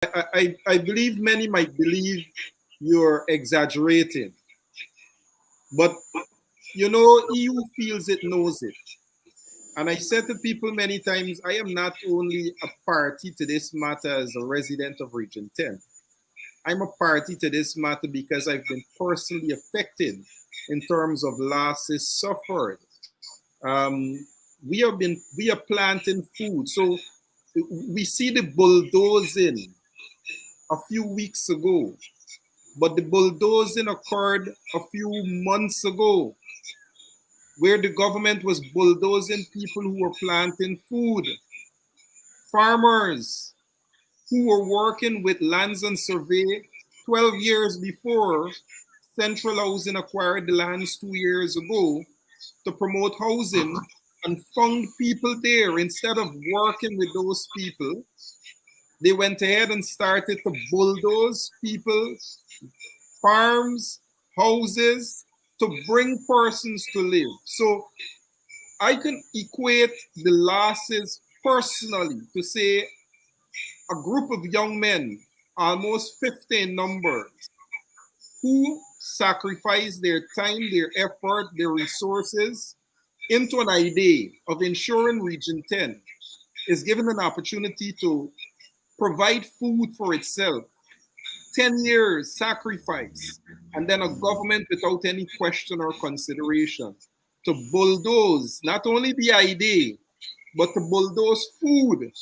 I believe many might believe you're exaggerating, but he who feels it knows it. And I said to people many times, I am not only a party to this matter as a resident of Region 10. I'm a party to this matter because I've been personally affected in terms of losses suffered. We are planting food. So we see the bulldozing a few weeks ago, but the bulldozing occurred a few months ago, where the government was bulldozing people who were planting food, farmers who were working with lands and survey 12 years before Central Housing acquired the lands 2 years ago to promote housing and found people there. Instead of working with those people, they went ahead and started to bulldoze people, farms, houses, to bring persons to live. So I can equate the losses personally to say a group of young men, almost 50 in numbers, who sacrificed their time, their effort, their resources into an idea of ensuring Region 10 is given an opportunity to provide food for itself. 10 years sacrifice, and then a government without any question or consideration to bulldoze not only the idea, but to bulldoze food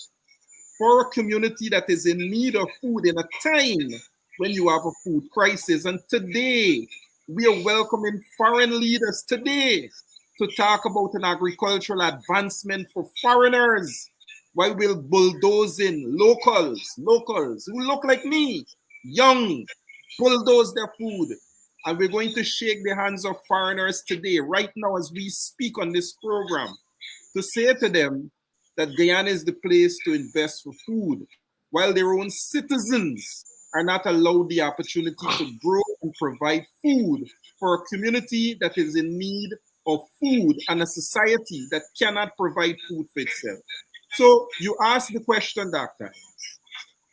for a community that is in need of food in a time when you have a food crisis. And today, we are welcoming foreign leaders today to talk about an agricultural advancement for foreigners while we're bulldozing locals who look like me, young, bulldoze their food. And we're going to shake the hands of foreigners today, right now, as we speak on this program, to say to them that Guyana is the place to invest for food, while their own citizens are not allowed the opportunity to grow and provide food for a community that is in need of food and a society that cannot provide food for itself. So you asked the question, Doctor,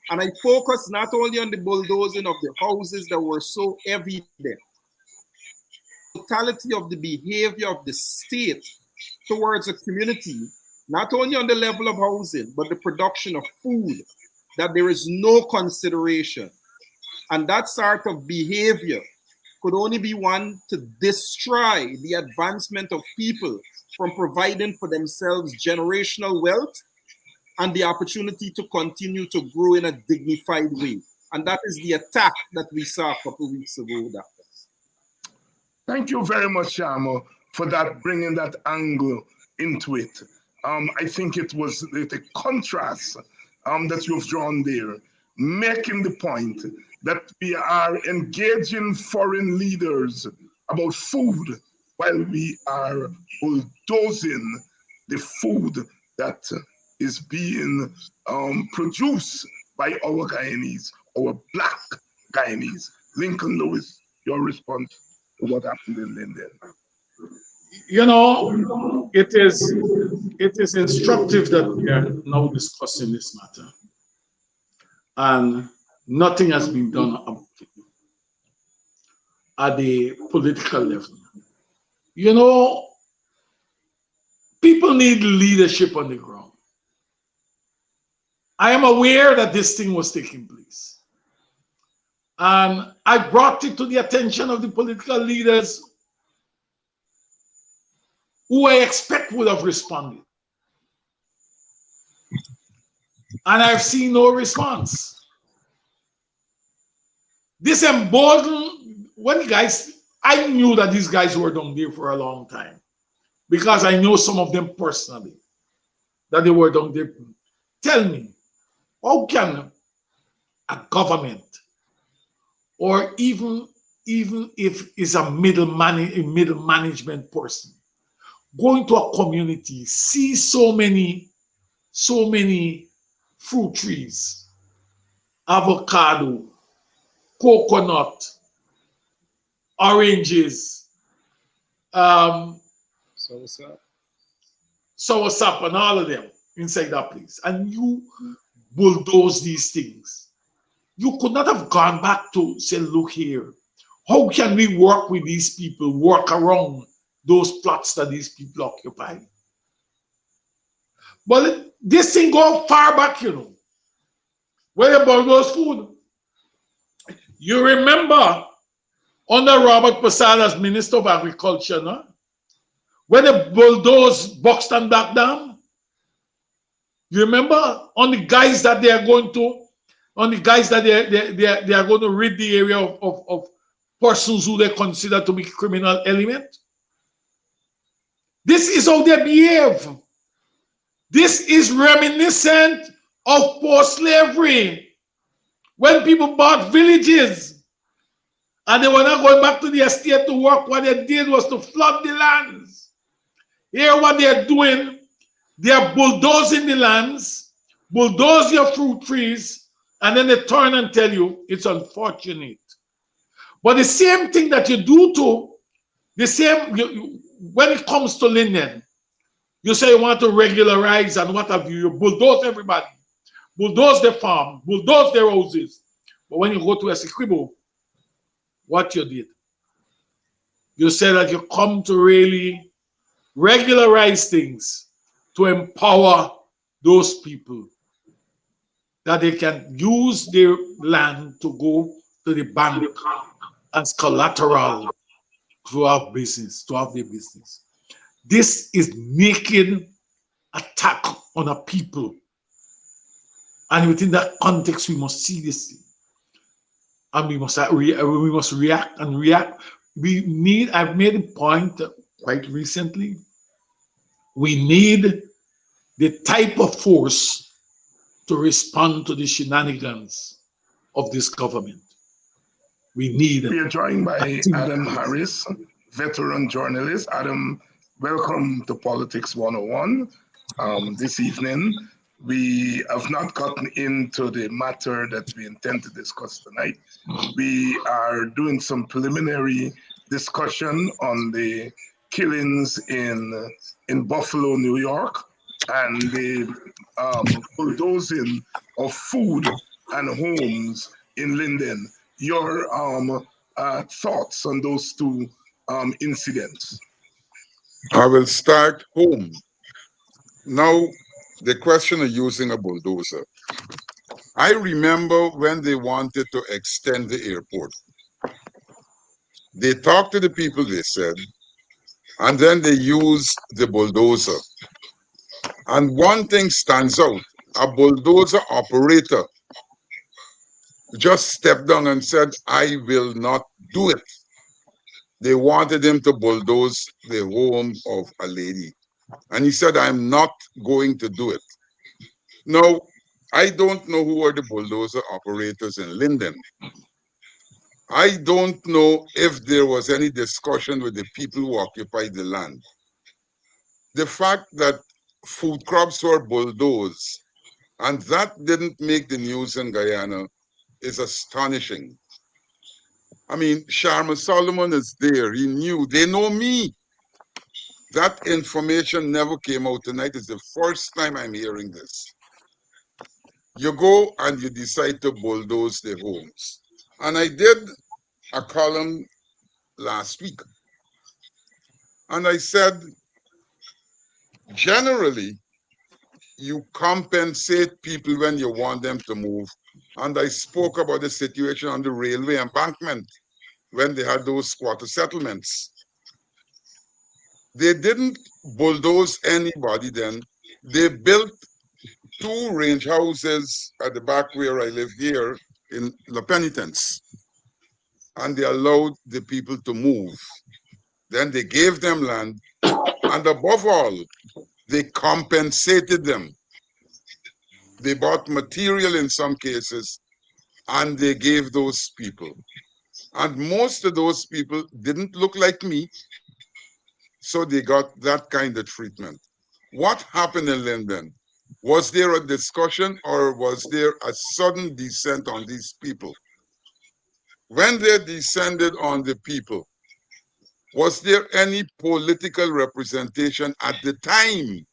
and I focus not only on the bulldozing of the houses that were so evident, totality of the behavior of the state towards a community, not only on the level of housing, but the production of food, that there is no consideration. And that sort of behavior could only be one to destroy the advancement of people from providing for themselves generational wealth and the opportunity to continue to grow in a dignified way. And that is the attack that we saw a couple of weeks ago, Doctor. Thank you very much, Shama, for that, bringing that angle into it. I think it was the contrast that you've drawn there, making the point that we are engaging foreign leaders about food while we are bulldozing the food that is being produced by our Guyanese, our Black Guyanese. Lincoln Lewis, your response to what happened in Linden. It is instructive that we are now discussing this matter, and nothing has been done at the political level. People need leadership on the ground. I am aware that this thing was taking place, and I brought it to the attention of the political leaders who I expect would have responded. And I've seen no response. This emboldened, I knew that these guys were down there for a long time, because I know some of them personally, that they were down there. Tell me, how can a government, or even if it's a middle management person, go into a community, see so many fruit trees, avocado, coconut, oranges, soursop, and all of them inside that place, and you bulldoze these things You could not have gone back to say, look here, how can we work with these people, work around those plots that these people occupy? But this thing go far back, you know. Where about those food? You remember under Robert Posada as Minister of Agriculture, no? When they bulldozed Buxton Black Dam? You remember on the guys that they are going to, on the guys that they are going to rid the area of persons who they consider to be criminal element? This is how they behave. This is reminiscent of post-slavery, when people bought villages and they were not going back to the estate to work. What they did was to flood the lands. Here what they're doing, they're bulldozing the lands, bulldoze your fruit trees, and then they turn and tell you it's unfortunate. But the same thing that you do to, the same, when it comes to Linden, you say you want to regularize and what have you, you bulldoze everybody, bulldoze the farm, bulldoze their houses. But when you go to Essequibo, what you did, you said that you come to really regularize things, to empower those people, that they can use their land to go to the bank as collateral to have business, to have their business. This is making attack on a people. And within that context, we must see this thing. And we must react and react. I've made a point quite recently. We need the type of force to respond to the shenanigans of this government. We are joined by Adam Harris, veteran journalist. Adam, welcome to Politics 101. This evening, we have not gotten into the matter that we intend to discuss tonight. We are doing some preliminary discussion on the killings in Buffalo, New York, and the bulldozing of food and homes in Linden. Your thoughts on those two incidents? I will start home. Now, the question of using a bulldozer. I remember when they wanted to extend the airport. They talked to the people, they said, and then they used the bulldozer. And one thing stands out, a bulldozer operator just stepped down and said, I will not do it. They wanted him to bulldoze the home of a lady. And he said, I'm not going to do it. Now, I don't know who are the bulldozer operators in Linden. I don't know if there was any discussion with the people who occupied the land. The fact that food crops were bulldozed and that didn't make the news in Guyana is astonishing. I mean, Sharma Solomon is there. He knew. They know me. That information never came out tonight. It's the first time I'm hearing this. You go and you decide to bulldoze the homes. And I did a column last week. And I said, generally, you compensate people when you want them to move. And I spoke about the situation on the railway embankment when they had those squatter settlements. They didn't bulldoze anybody then. They built 2 range houses at the back where I live here in La Penitence. And they allowed the people to move. Then they gave them land. And above all, they compensated them. They bought material in some cases, and they gave those people. And most of those people didn't look like me, so they got that kind of treatment. What happened in Linden? Was there a discussion or was there a sudden descent on these people? When they descended on the people, was there any political representation at the time?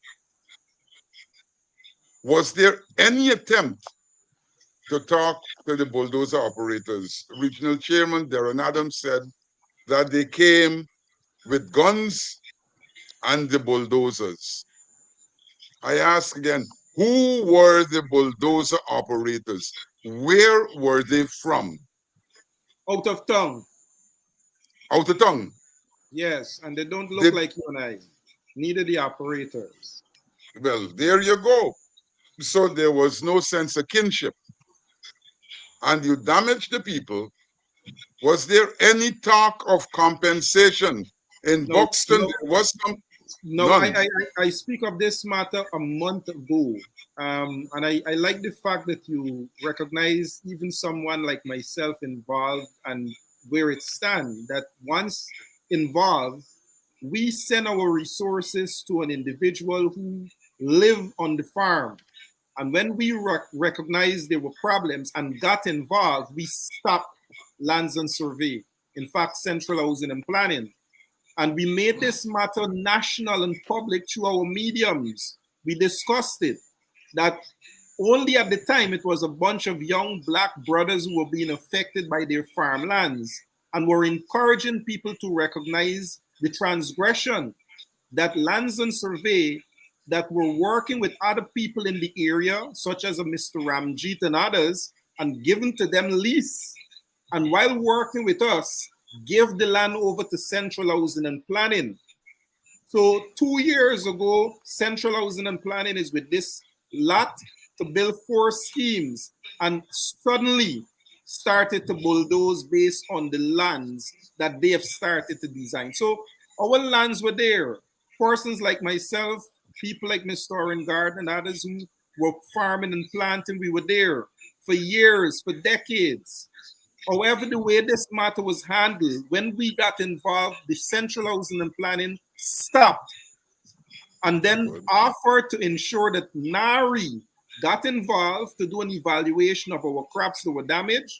Was there any attempt to talk to the bulldozer operators. Regional Chairman Darren Adams said that they came with guns and the bulldozers. I ask again, who were the bulldozer operators? Where were they from? Out of town. Out of town. Yes, and they don't look Did, like you and I. Neither the operators. well, there you go. So there was no sense of kinship. And you damaged the people. Was there any talk of compensation? In No, Buxton, no, there was no. none. I speak of this matter a month ago, and I like the fact that you recognize even someone like myself involved and where it stands. That once involved, we send our resources to an individual who live on the farm. And when we recognized there were problems and got involved, we stopped lands and survey. In fact, central housing and planning. And we made this matter national and public through our mediums. We discussed it, that only at the time it was a bunch of young black brothers who were being affected by their farmlands and were encouraging people to recognize the transgression that lands and survey that were working with other people in the area, such as a Mr. Ramjeet and others, and given to them lease. And while working with us, give the land over to central housing and planning. So 2 years ago, central housing and planning is with this lot to build 4 schemes and suddenly started to bulldoze based on the lands that they have started to design. So our lands were there. Persons like myself, people like Mr. Orengard and others who were farming and planting, we were there for years, for decades. However, the way this matter was handled, when we got involved, the central housing and planning stopped and then offered to ensure that NARI got involved to do an evaluation of our crops that were damaged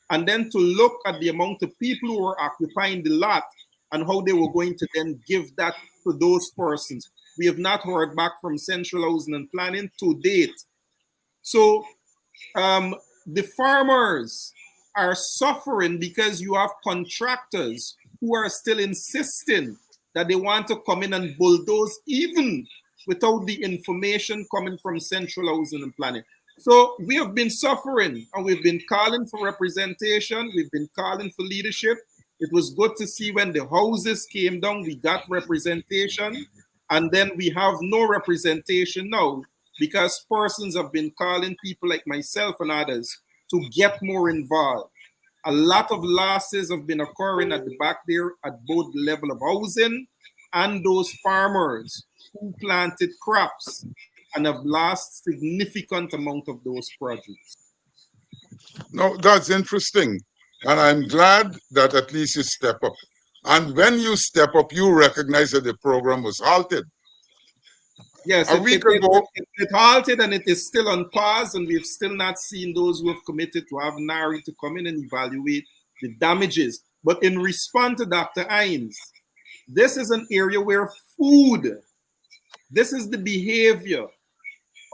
and then to look at the amount of people who were occupying the lot and how they were going to then give that to those persons. We have not heard back from central housing and planning to date. So the farmers are suffering because you have contractors who are still insisting that they want to come in and bulldoze even without the information coming from central housing and planning. So we have been suffering and we've been calling for representation. We've been calling for leadership. It was good to see when the houses came down, we got representation. And then we have no representation now because persons have been calling people like myself and others to get more involved. A lot of losses have been occurring at the back there at both the level of housing and those farmers who planted crops and have lost significant amount of those produce. No, that's interesting. And I'm glad that at least you step up. And when you step up, you recognize that the program was halted. Yes, it halted and it is still on pause, and we've still not seen those who have committed to have NARI to come in and evaluate the damages. But in response to Dr. Hines, this is an area where food, this is the behavior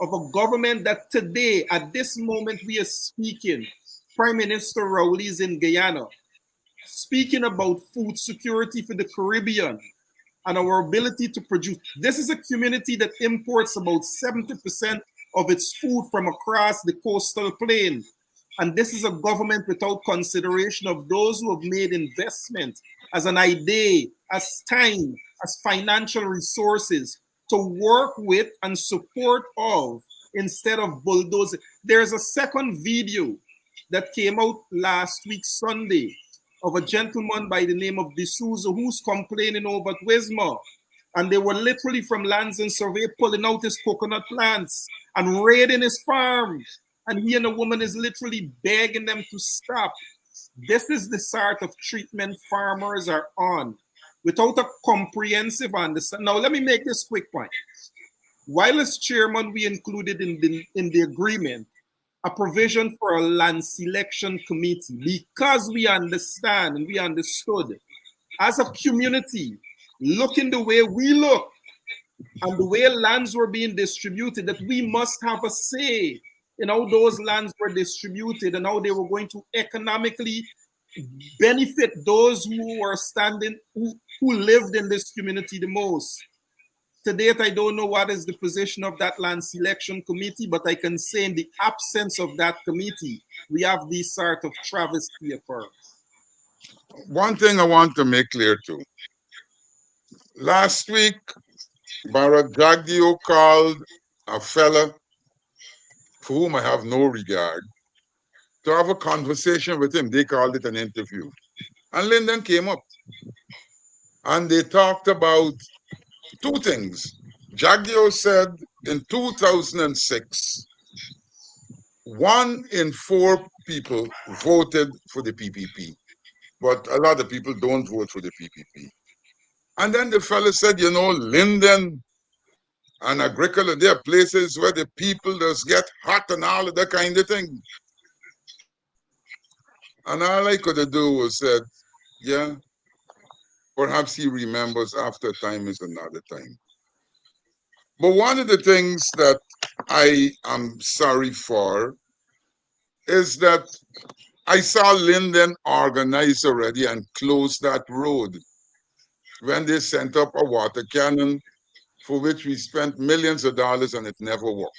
of a government that today, at this moment we are speaking, Prime Minister Rowley is in Guyana, speaking about food security for the Caribbean and our ability to produce. This is a community that imports about 70% of its food from across the coastal plain. And this is a government without consideration of those who have made investment as an idea, as time, as financial resources to work with and support of instead of bulldozing. There's a second video that came out last week, Sunday, of a gentleman by the name of D'Souza who's complaining over at Wismar. And they were literally from Lands and Survey pulling out his coconut plants and raiding his farm. And he and a woman is literally begging them to stop. This is the sort of treatment farmers are on without a comprehensive understanding. Now, let me make this quick point. While as chairman, we included in the agreement a provision for a land selection committee because we understand and we understood as a community, looking the way we look and the way lands were being distributed, that we must have a say those lands were distributed and how they were going to economically benefit those who were standing, who lived in this community the most. To date, I don't know what is the position of that land selection committee, but I can say in the absence of that committee, we have this sort of travesty occur. One thing I want to make clear too. Last week, Barack Jagdeo called a fella for whom I have no regard to have a conversation with him. They called it an interview. And Lyndon came up and they talked about two things. Jagdeo said in 2006, 1 in 4 people voted for the PPP, but a lot of people don't vote for the PPP. And then the fellow said, Lyndon and Agricola, there are places where the people just get hot and all of that kind of thing. And all I could do was said, yeah, perhaps he remembers after time is another time. But one of the things that I am sorry for is that I saw Lyndon organize already and close that road when they sent up a water cannon for which we spent millions of dollars and it never worked.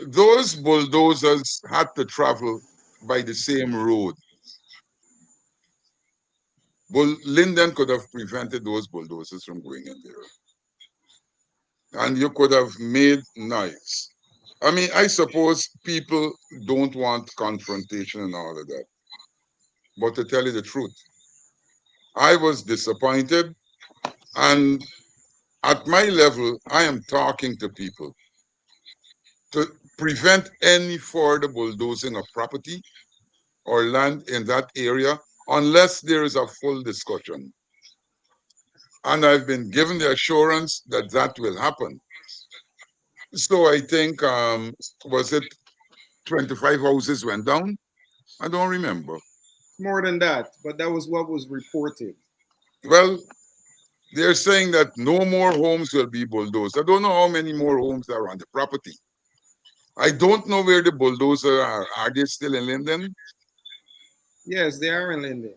Those bulldozers had to travel by the same road. Lyndon could have prevented those bulldozers from going in there. And you could have made noise. I mean, I suppose people don't want confrontation and all of that. But to tell you the truth, I was disappointed. And at my level, I am talking to people to prevent any further bulldozing of property or land in that area unless there is a full discussion. And I've been given the assurance that that will happen. So I think, was it 25 houses went down? I don't remember. More than that, but that was what was reported. Well, they're saying that no more homes will be bulldozed. I don't know how many more homes are on the property. I don't know where the bulldozers are. Are they still in Lyndon? Yes, they are in Lyndon.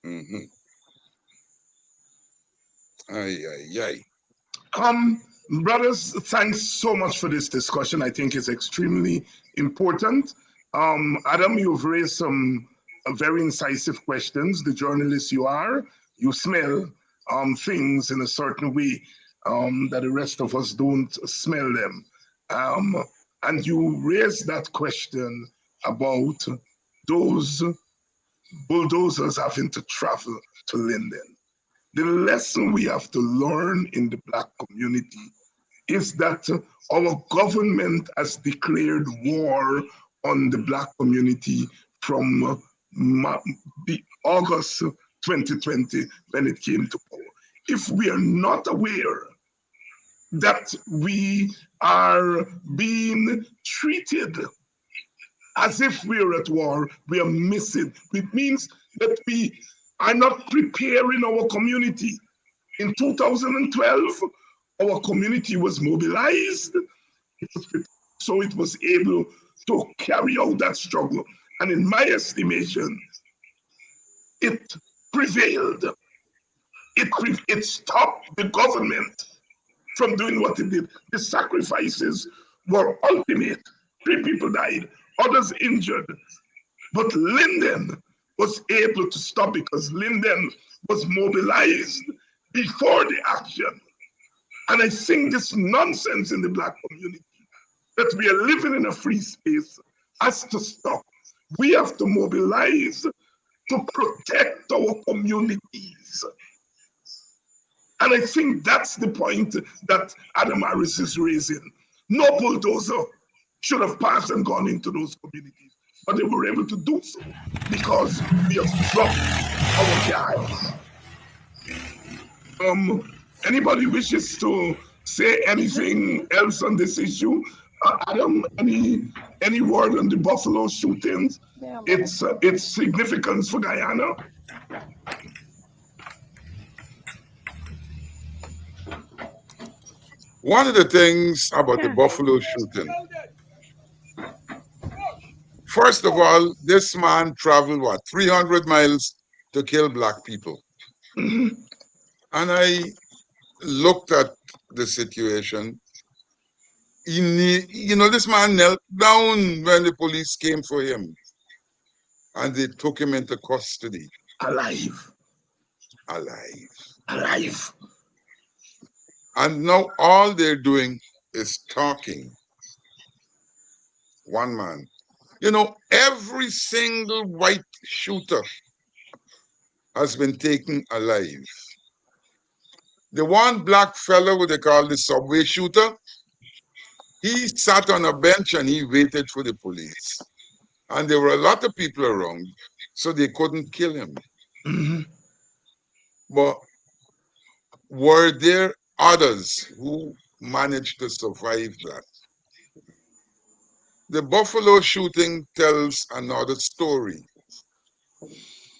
Mm-hmm. Aye, aye, aye. Brothers, thanks so much for this discussion. I think it's extremely important. Adam, you've raised some very incisive questions. The journalist you are, you smell things in a certain way that the rest of us don't smell them. And you raised that question about those bulldozers having to travel to Linden. The lesson we have to learn in the Black community is that our government has declared war on the Black community from August 2020 when it came to power. If we are not aware that we are being treated as if we're at war, we are missing. It means that we are not preparing our community. In 2012, our community was mobilized, so it was able to carry out that struggle. And in my estimation, it prevailed. It stopped the government from doing what it did. The sacrifices were ultimate. 3 people died, others injured. But Lyndon was able to stop because Lyndon was mobilized before the action. And I think this nonsense in the Black community that we are living in a free space has to stop. We have to mobilize to protect our communities. And I think that's the point that Adam Harris is raising. No bulldozer should have passed and gone into those communities, but they were able to do so because we have dropped our guards. Anybody wishes to say anything else on this issue? Adam, any word on the Buffalo shootings? Its significance for Guyana? One of the things about the Buffalo shooting, first of all, this man traveled, what, 300 miles to kill black people. Mhm. And I looked at the situation. This man knelt down when the police came for him. And they took him into custody, Alive. alive. Alive. And now all they're doing is talking. One man. Every single white shooter has been taken alive. The one black fellow who they call the subway shooter, he sat on a bench and he waited for the police. And there were a lot of people around, so they couldn't kill him. Mhm. But were there others who managed to survive that? The Buffalo shooting tells another story.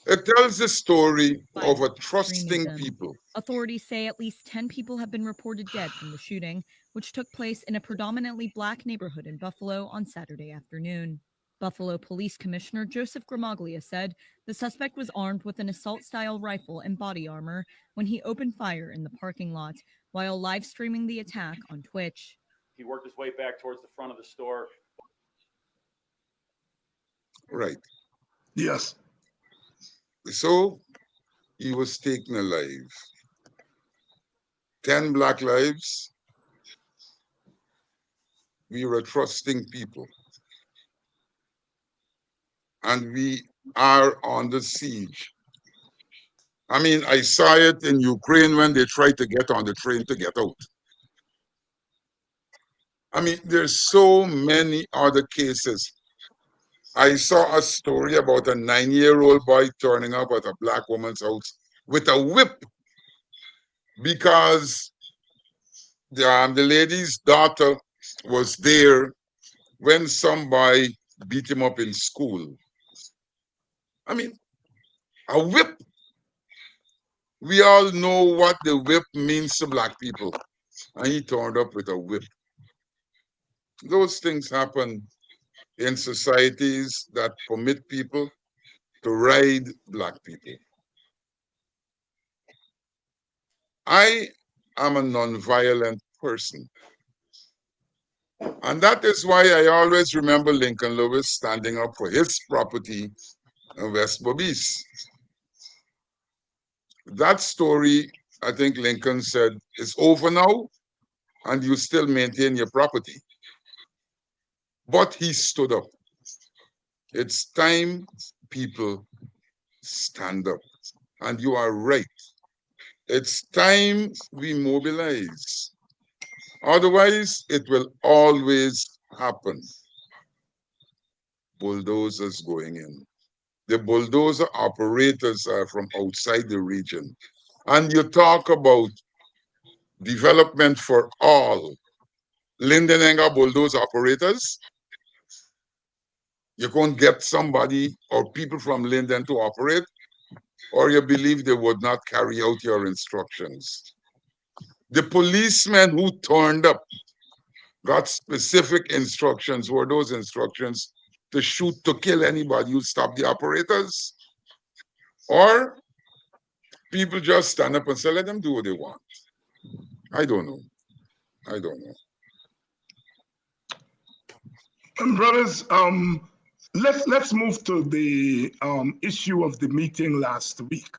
It tells the story of a trusting extremism. people. Authorities say at least 10 people have been reported dead from the shooting, which took place in a predominantly black neighborhood in Buffalo on Saturday afternoon. Buffalo Police Commissioner Joseph Gramaglia said the suspect was armed with an assault-style rifle and body armor when he opened fire in the parking lot while live streaming the attack on Twitch. He worked his way back towards the front of the store. Right. Yes. So he was taken alive. 10 black lives. We were trusting people. And we are under siege. I mean, I saw it in Ukraine when they tried to get on the train to get out. I mean, there's so many other cases. I saw a story about a 9-year-old boy turning up at a black woman's house with a whip because the lady's daughter was there when somebody beat him up in school. I mean, a whip. We all know what the whip means to black people. And he turned up with a whip. Those things happen in societies that permit people to ride black people. I am a nonviolent person. And that is why I always remember Lincoln Lewis standing up for his property in West Bobis. That story, I think Lincoln said, is over now, and you still maintain your property. But he stood up. It's time people stand up. And you are right. It's time we mobilize. Otherwise, it will always happen. Bulldozers going in. The bulldozer operators are from outside the region. And you talk about development for all. Lindenegger bulldozer operators, you can't get somebody or people from Linden to operate, or you believe they would not carry out your instructions. The policemen who turned up got specific instructions. Were those instructions to shoot, to kill anybody who stopped the operators? Or people just stand up and say, let them do what they want? I don't know. I don't know. Brothers, let's move to the issue of the meeting last week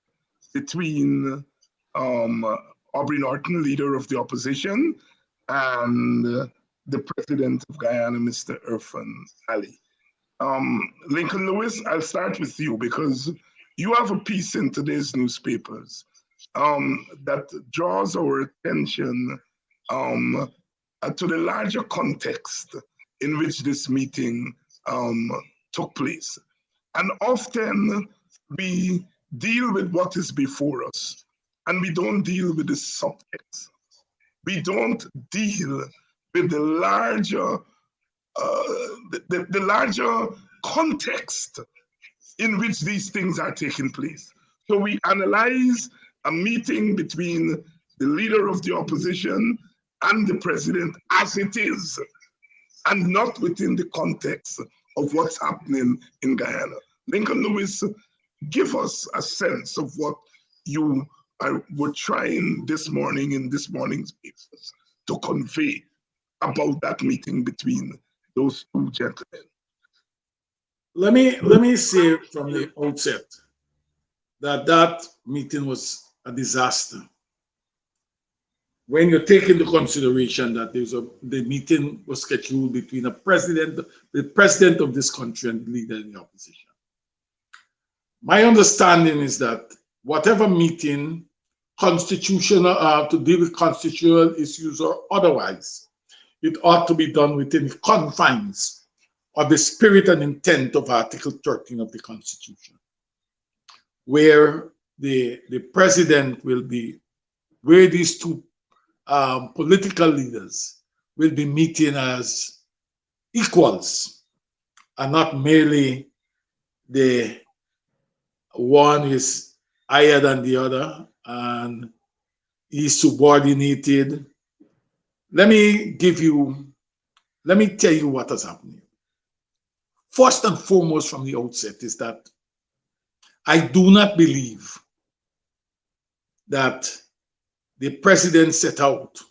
between Aubrey Norton, leader of the opposition, and the president of Guyana, Mr. Irfan Ali. Lincoln Lewis, I'll start with you because you have a piece in today's newspapers that draws our attention to the larger context in which this meeting took place. And often we deal with what is before us and we don't deal with the subtext. We don't deal with the larger the larger context in which these things are taking place. So we analyze a meeting between the leader of the opposition and the president as it is, and not within the context of what's happening in Guyana. Lincoln Lewis, give us a sense of what you were trying this morning in this morning's papers to convey about that meeting between those two gentlemen. Let me say from the outset that meeting was a disaster. When you take into consideration that the meeting was scheduled between the president of this country and the leader in the opposition. My understanding is that whatever meeting, constitutional, to deal with constitutional issues or otherwise, it ought to be done within the confines of the spirit and intent of Article 13 of the Constitution, where the president will be, where these two political leaders will be meeting as equals and not merely the one is higher than the other and is subordinated. Let me tell you what has happened. First and foremost from the outset is that I do not believe that the president set out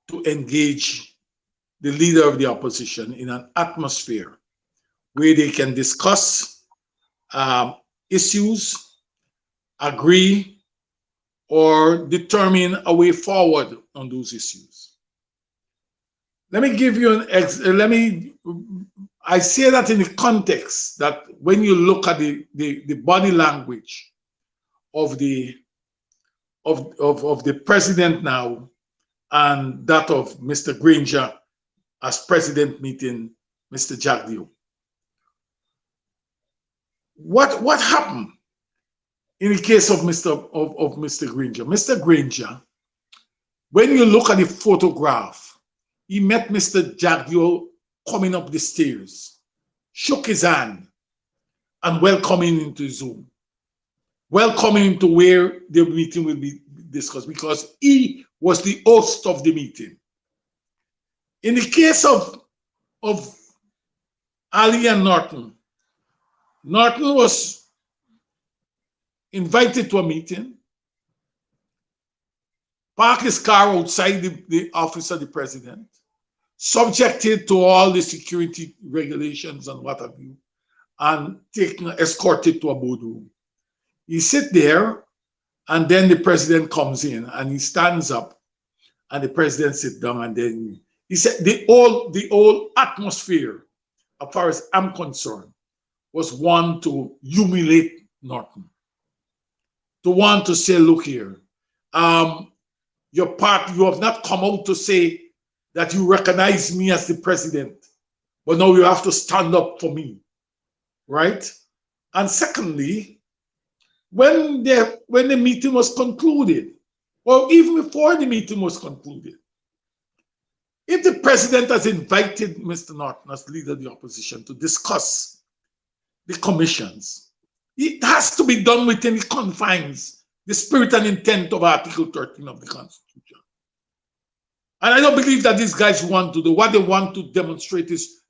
to engage the leader of the opposition in an atmosphere where they can discuss issues, agree, or determine a way forward on those issues. Let me give you I say that in the context that when you look at the body language of the president now and that of Mr. Granger as president meeting Mr. Jagdeo. What happened in the case of Mr. Granger? Mr. Granger, when you look at the photograph, he met Mr. Jagdeo coming up the stairs, shook his hand, and welcoming him into his home, welcoming him to where the meeting will be discussed, because he was the host of the meeting. In the case of Ali and Norton, Norton was invited to a meeting, parked his car outside the office of the president, subjected to all the security regulations and what have you, and escorted to a boardroom. He sit there, and then the president comes in, and he stands up, and the president sits down, and then he said the whole atmosphere, as far as I'm concerned, was one to humiliate Norton, to want to say, look here, you have not come out to say that you recognize me as the president, but now you have to stand up for me, right? And secondly, when the meeting was concluded, or even before the meeting was concluded, if the president has invited Mr. Norton as leader of the opposition to discuss the commissions, it has to be done within the confines, the spirit and intent of Article 13 of the Constitution. And I don't believe that these guys want to do. What they want to demonstrate is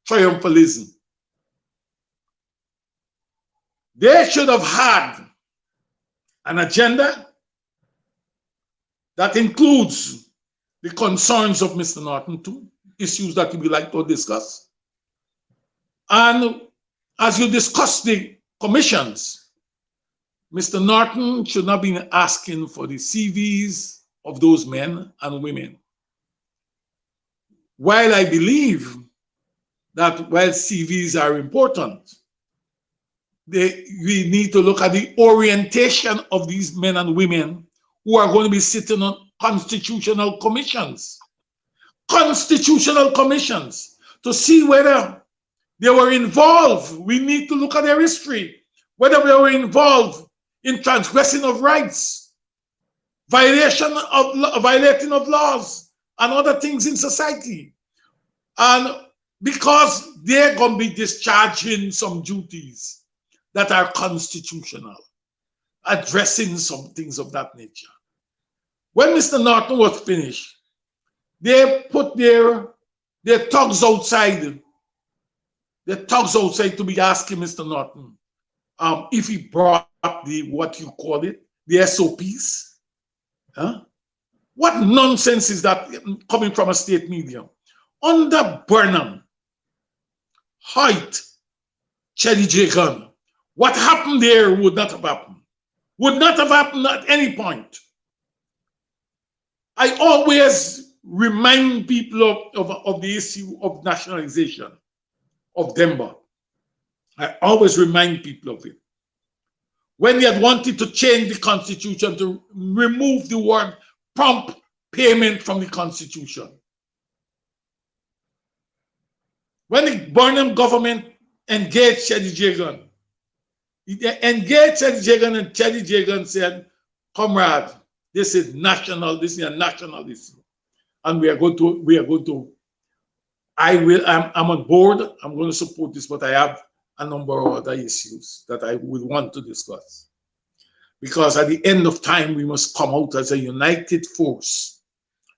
triumphalism. They should have had an agenda that includes the concerns of Mr. Norton too, issues that we like to discuss. And as you discuss the commissions, Mr. Norton should not be asking for the CVs of those men and women. While I believe that while CVs are important, we need to look at the orientation of these men and women who are going to be sitting on constitutional commissions. Constitutional commissions, to see whether they were involved. We need to look at their history, whether they were involved in transgressing of rights, violating of laws, and other things in society. And because they're going to be discharging some duties that are constitutional, addressing some things of that nature. When Mr. Norton was finished, they put their thugs outside. The thugs outside to be asking Mr. Norton if he brought the, what you call it, the SOPs. Huh? What nonsense is that coming from a state media? Under Burnham, Hoyt, Cheddy Jagan, what happened there would not have happened. Would not have happened at any point. I always remind people of the issue of nationalization of Denver. I always remind people of it. When they had wanted to change the Constitution to remove the word prompt payment from the Constitution. When the Burnham government engaged Cheddy Jagan, and Cheddy Jagan said, comrade, this is national, this is a national issue. And I'm on board, I'm going to support this, but I have a number of other issues that I would want to discuss. Because at the end of time, we must come out as a united force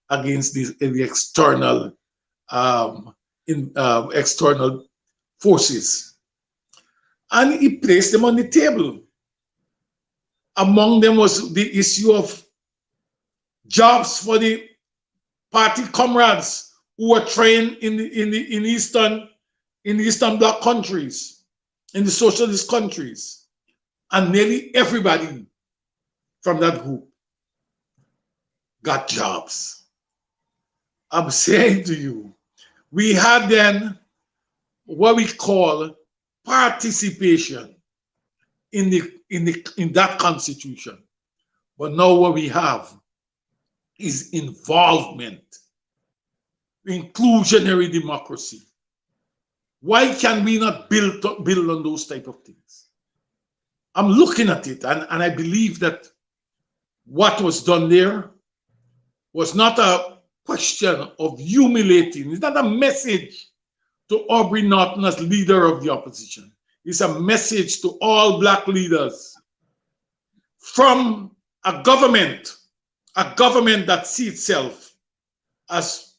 against the external external forces. And he placed them on the table. Among them was the issue of jobs for the party comrades who were trained in Eastern Bloc countries, in the socialist countries. And nearly everybody from that group got jobs. I'm saying to you, we had then what we call participation in that constitution. But now what we have is involvement, inclusionary democracy. Why can we not build on those type of things? I'm looking at it, and I believe that what was done there was not a question of humiliating. It's not a message to Aubrey Norton as leader of the opposition. It's a message to all Black leaders from a government that sees itself as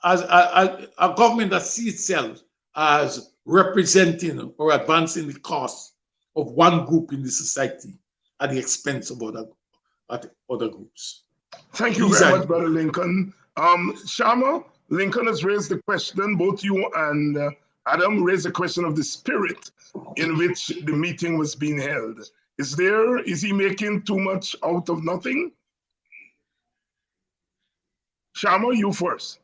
a government that sees itself as representing or advancing the cause of one group in the society at the expense of other groups. Thank you very much, Brother Lincoln. Shama, Lincoln has raised the question, both you and Adam raised the question of the spirit in which the meeting was being held. Is he making too much out of nothing? Shama, you first.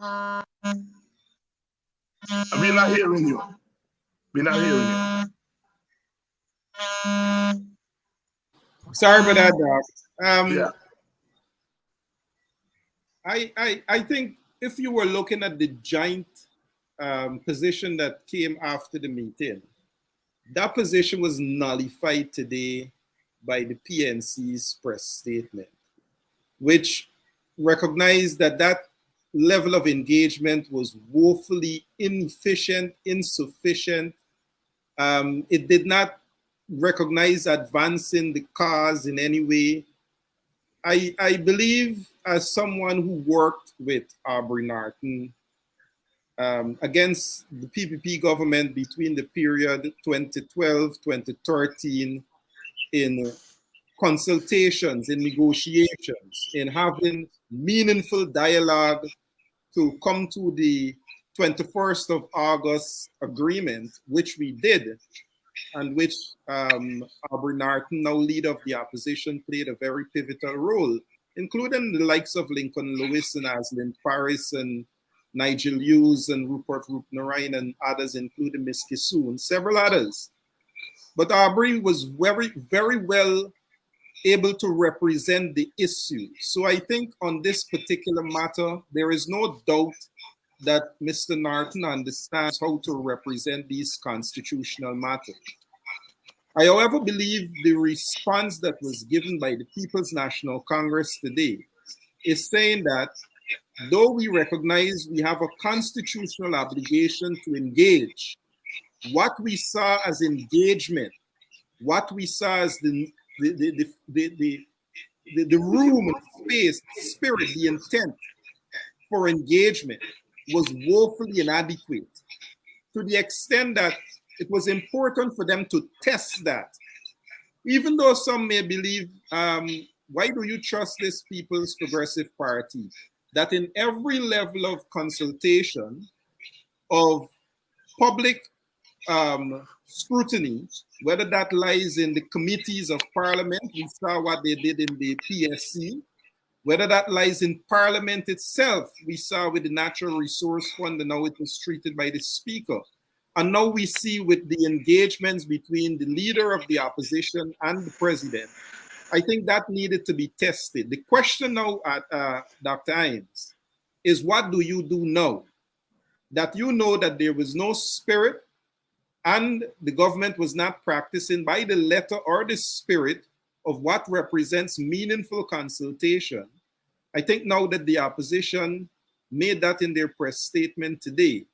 We're not hearing you. We're not hearing you. Sorry about that, Doc. Yeah. I think if you were looking at the joint position that came after the meeting, that position was nullified today by the PNC's press statement, which recognized that that level of engagement was woefully inefficient, insufficient. It did not recognize advancing the cause in any way. I believe, as someone who worked with Aubrey Norton against the PPP government between the period 2012-2013 in consultations, in negotiations, in having meaningful dialogue to come to the 21st of August agreement, which we did, and which Aubrey Norton, now leader of the opposition, played a very pivotal role, including the likes of Lincoln Lewis and Aslin Paris and Nigel Hughes and Rupert Roop-Narayan and others, including Miss Kissoon, several others. But Aubrey was very, very well able to represent the issue. So I think on this particular matter, there is no doubt that Mr. Norton understands how to represent these constitutional matters. I, however, believe the response that was given by the People's National Congress today is saying that though we recognize we have a constitutional obligation to engage, what we saw as engagement, what we saw as the the room, space, spirit, the intent for engagement was woefully inadequate to the extent that it was important for them to test that. Even though some may believe, why do you trust this People's Progressive Party? That in every level of consultation, of public scrutiny, whether that lies in the committees of parliament, we saw what they did in the PSC, whether that lies in parliament itself, we saw with the Natural Resource Fund and how it was treated by the speaker. And now we see with the engagements between the leader of the opposition and the president, I think that needed to be tested. The question now at Dr. Hines is, what do you do now? That you know that there was no spirit and the government was not practicing by the letter or the spirit of what represents meaningful consultation. I think now that the opposition made that in their press statement today,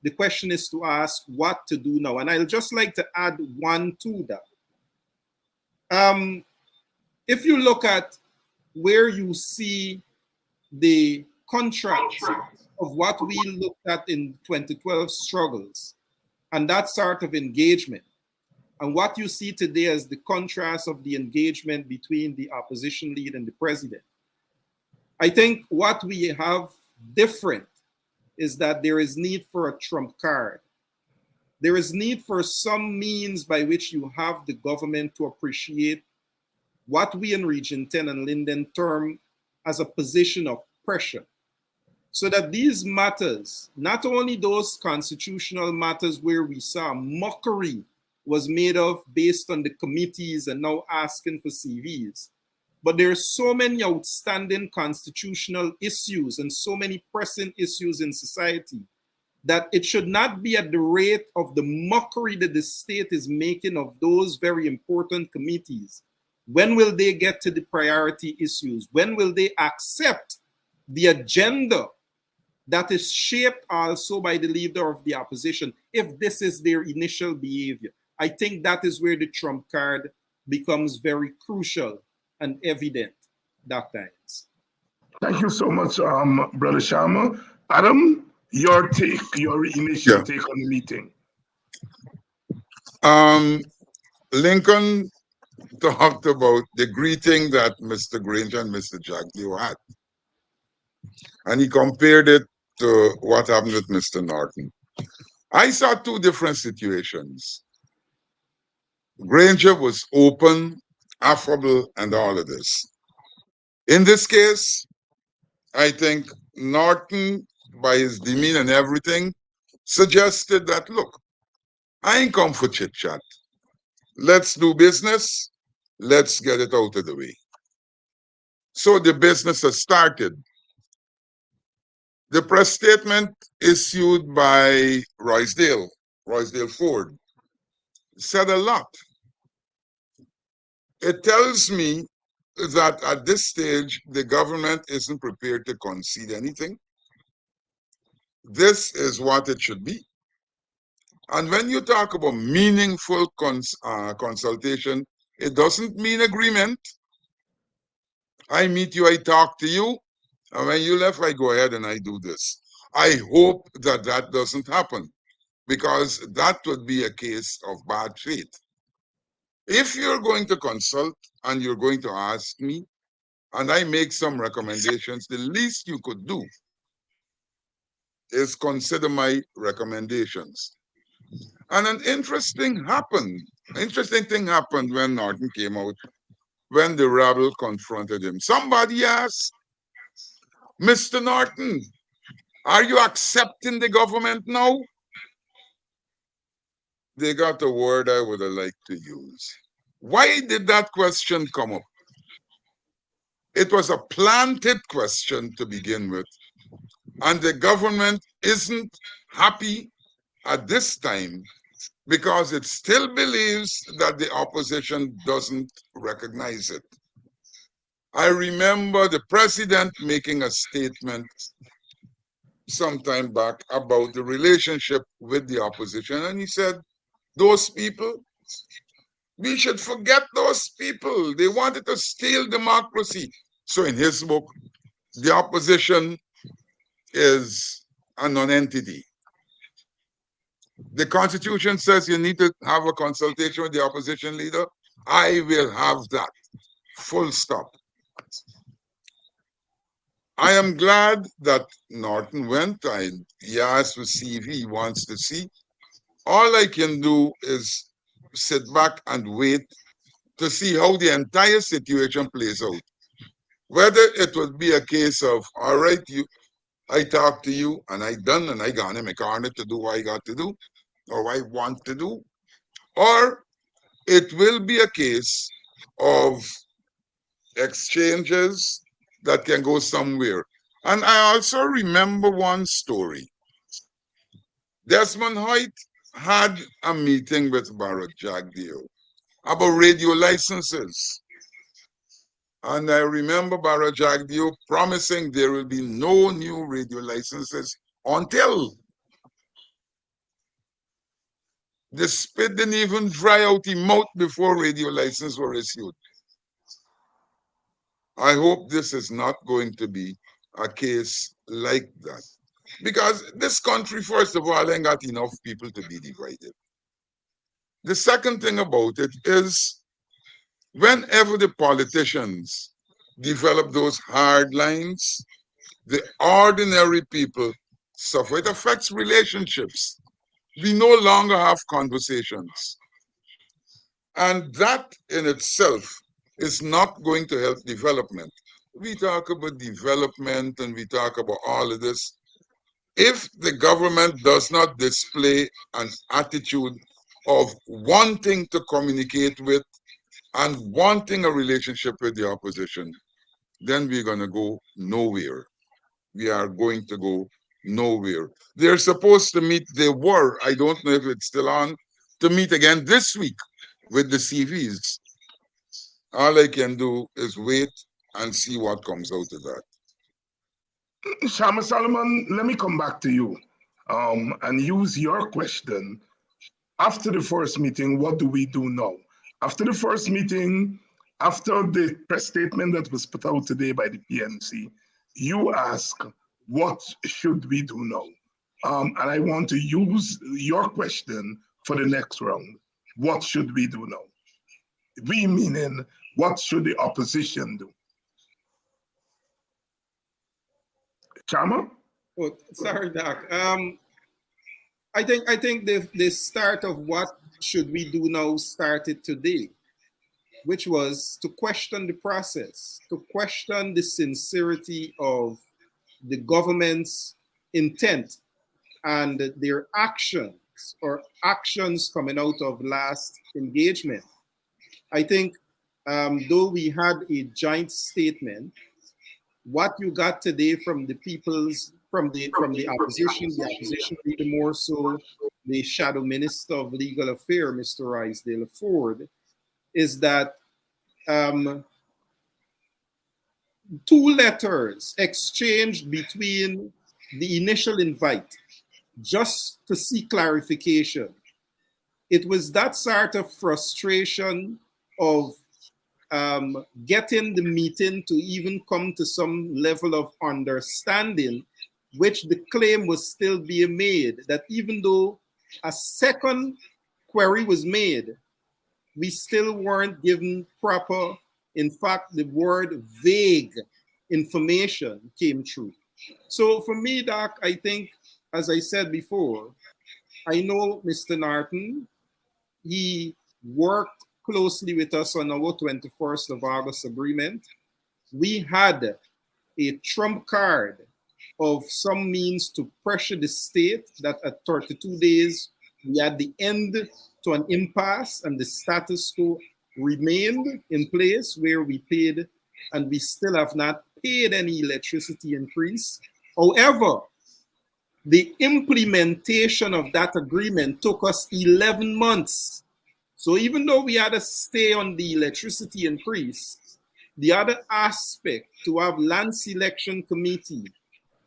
the question is to ask what to do now. And I'll just like to add one to that. If you look at where you see the contrast of what we looked at in 2012 struggles and that sort of engagement, and what you see today as the contrast of the engagement between the opposition leader and the president, I think what we have different is that there is need for a trump card. There is need for some means by which you have the government to appreciate what we in Region 10 and Linden term as a position of pressure. So that these matters, not only those constitutional matters where we saw mockery was made of based on the committees and now asking for CVs, but there are so many outstanding constitutional issues and so many pressing issues in society that it should not be at the rate of the mockery that the state is making of those very important committees. When will they get to the priority issues? When will they accept the agenda that is shaped also by the leader of the opposition, if this is their initial behavior? I think that is where the trump card becomes very crucial and evident, Dr. Hines. Thank you so much, Brother Sharma. Adam, your take, your initial take on the meeting. Lincoln talked about the greeting that Mr. Granger and Mr. Jagdeo had. And he compared it to what happened with Mr. Norton. I saw two different situations. Granger was open, affable, and all of this. In this case, I think Norton, by his demeanor and everything, suggested that, look, I ain't come for chit-chat. Let's do business. Let's get it out of the way. So the business has started. The press statement issued by Roysdale Ford, said a lot. It tells me that at this stage, the government isn't prepared to concede anything. This is what it should be. And when you talk about meaningful consultation, it doesn't mean agreement. I meet you, I talk to you, and when you left, I go ahead and I do this. I hope that that doesn't happen, because that would be a case of bad faith. If you're going to consult and you're going to ask me, and I make some recommendations, the least you could do is consider my recommendations. And an interesting thing happened when Norton came out, when the rabble confronted him. Somebody asked, Mr. Norton, are you accepting the government now? They got a word I would have liked to use. Why did that question come up? It was a planted question to begin with, and the government isn't happy at this time because it still believes that the opposition doesn't recognize it. I remember the president making a statement some time back about the relationship with the opposition, and he said, those people, We should forget those people. They wanted to steal democracy. So in his book, the opposition is a non-entity. The Constitution says you need to have a consultation with the opposition leader. I will have that. Full stop. I am glad that Norton went. He asked to see if he wants to see. All I can do is sit back and wait to see how the entire situation plays out. Whether it would be a case of, all right, I talked to you and I done and I got him to do what I got to do or what I want to do, or it will be a case of exchanges that can go somewhere. And I also remember one story. Desmond Hoyt had a meeting with Bharat Jagdeo about radio licenses. And I remember Bharat Jagdeo promising there will be no new radio licenses until the spit didn't even dry out the mouth before radio licenses were issued. I hope this is not going to be a case like that. Because this country, first of all, ain't got enough people to be divided. The second thing about it is whenever the politicians develop those hard lines, the ordinary people suffer. It affects relationships. We no longer have conversations. And that in itself is not going to help development. We talk about development and we talk about all of this. If the government does not display an attitude of wanting to communicate with and wanting a relationship with the opposition, then we're going to go nowhere. We are going to go nowhere. They're supposed to meet, I don't know if it's still on, to meet again this week with the CVs. All I can do is wait and see what comes out of that. Shama Solomon, let me come back to you and use your question. After the first meeting, what do we do now? After the first meeting, after the press statement that was put out today by the PNC, you ask, what should we do now? And I want to use your question for the next round. What should we do now? We meaning, what should the opposition do? Chama? Oh, sorry, Doc. I think the start of what should we do now started today, which was to question the process, to question the sincerity of the government's intent and their actions or actions coming out of last engagement. I think though we had a joint statement, what you got today from the opposition leader, more so the shadow minister of legal affairs, Mr. Rysdale Ford, is that two letters exchanged between the initial invite just to see clarification. It was that sort of frustration of getting the meeting to even come to some level of understanding, which the claim was still being made, that even though a second query was made, we still weren't given proper, in fact, the word vague information came through. So for me, Doc, I think, as I said before, I know Mr. Norton, he worked closely with us on our 21st of August agreement. We had a trump card of some means to pressure the state that at 32 days, we had the end to an impasse and the status quo remained in place where we paid and we still have not paid any electricity increase. However, the implementation of that agreement took us 11 months. So even though we had to stay on the electricity increase, the other aspect to have land selection committee,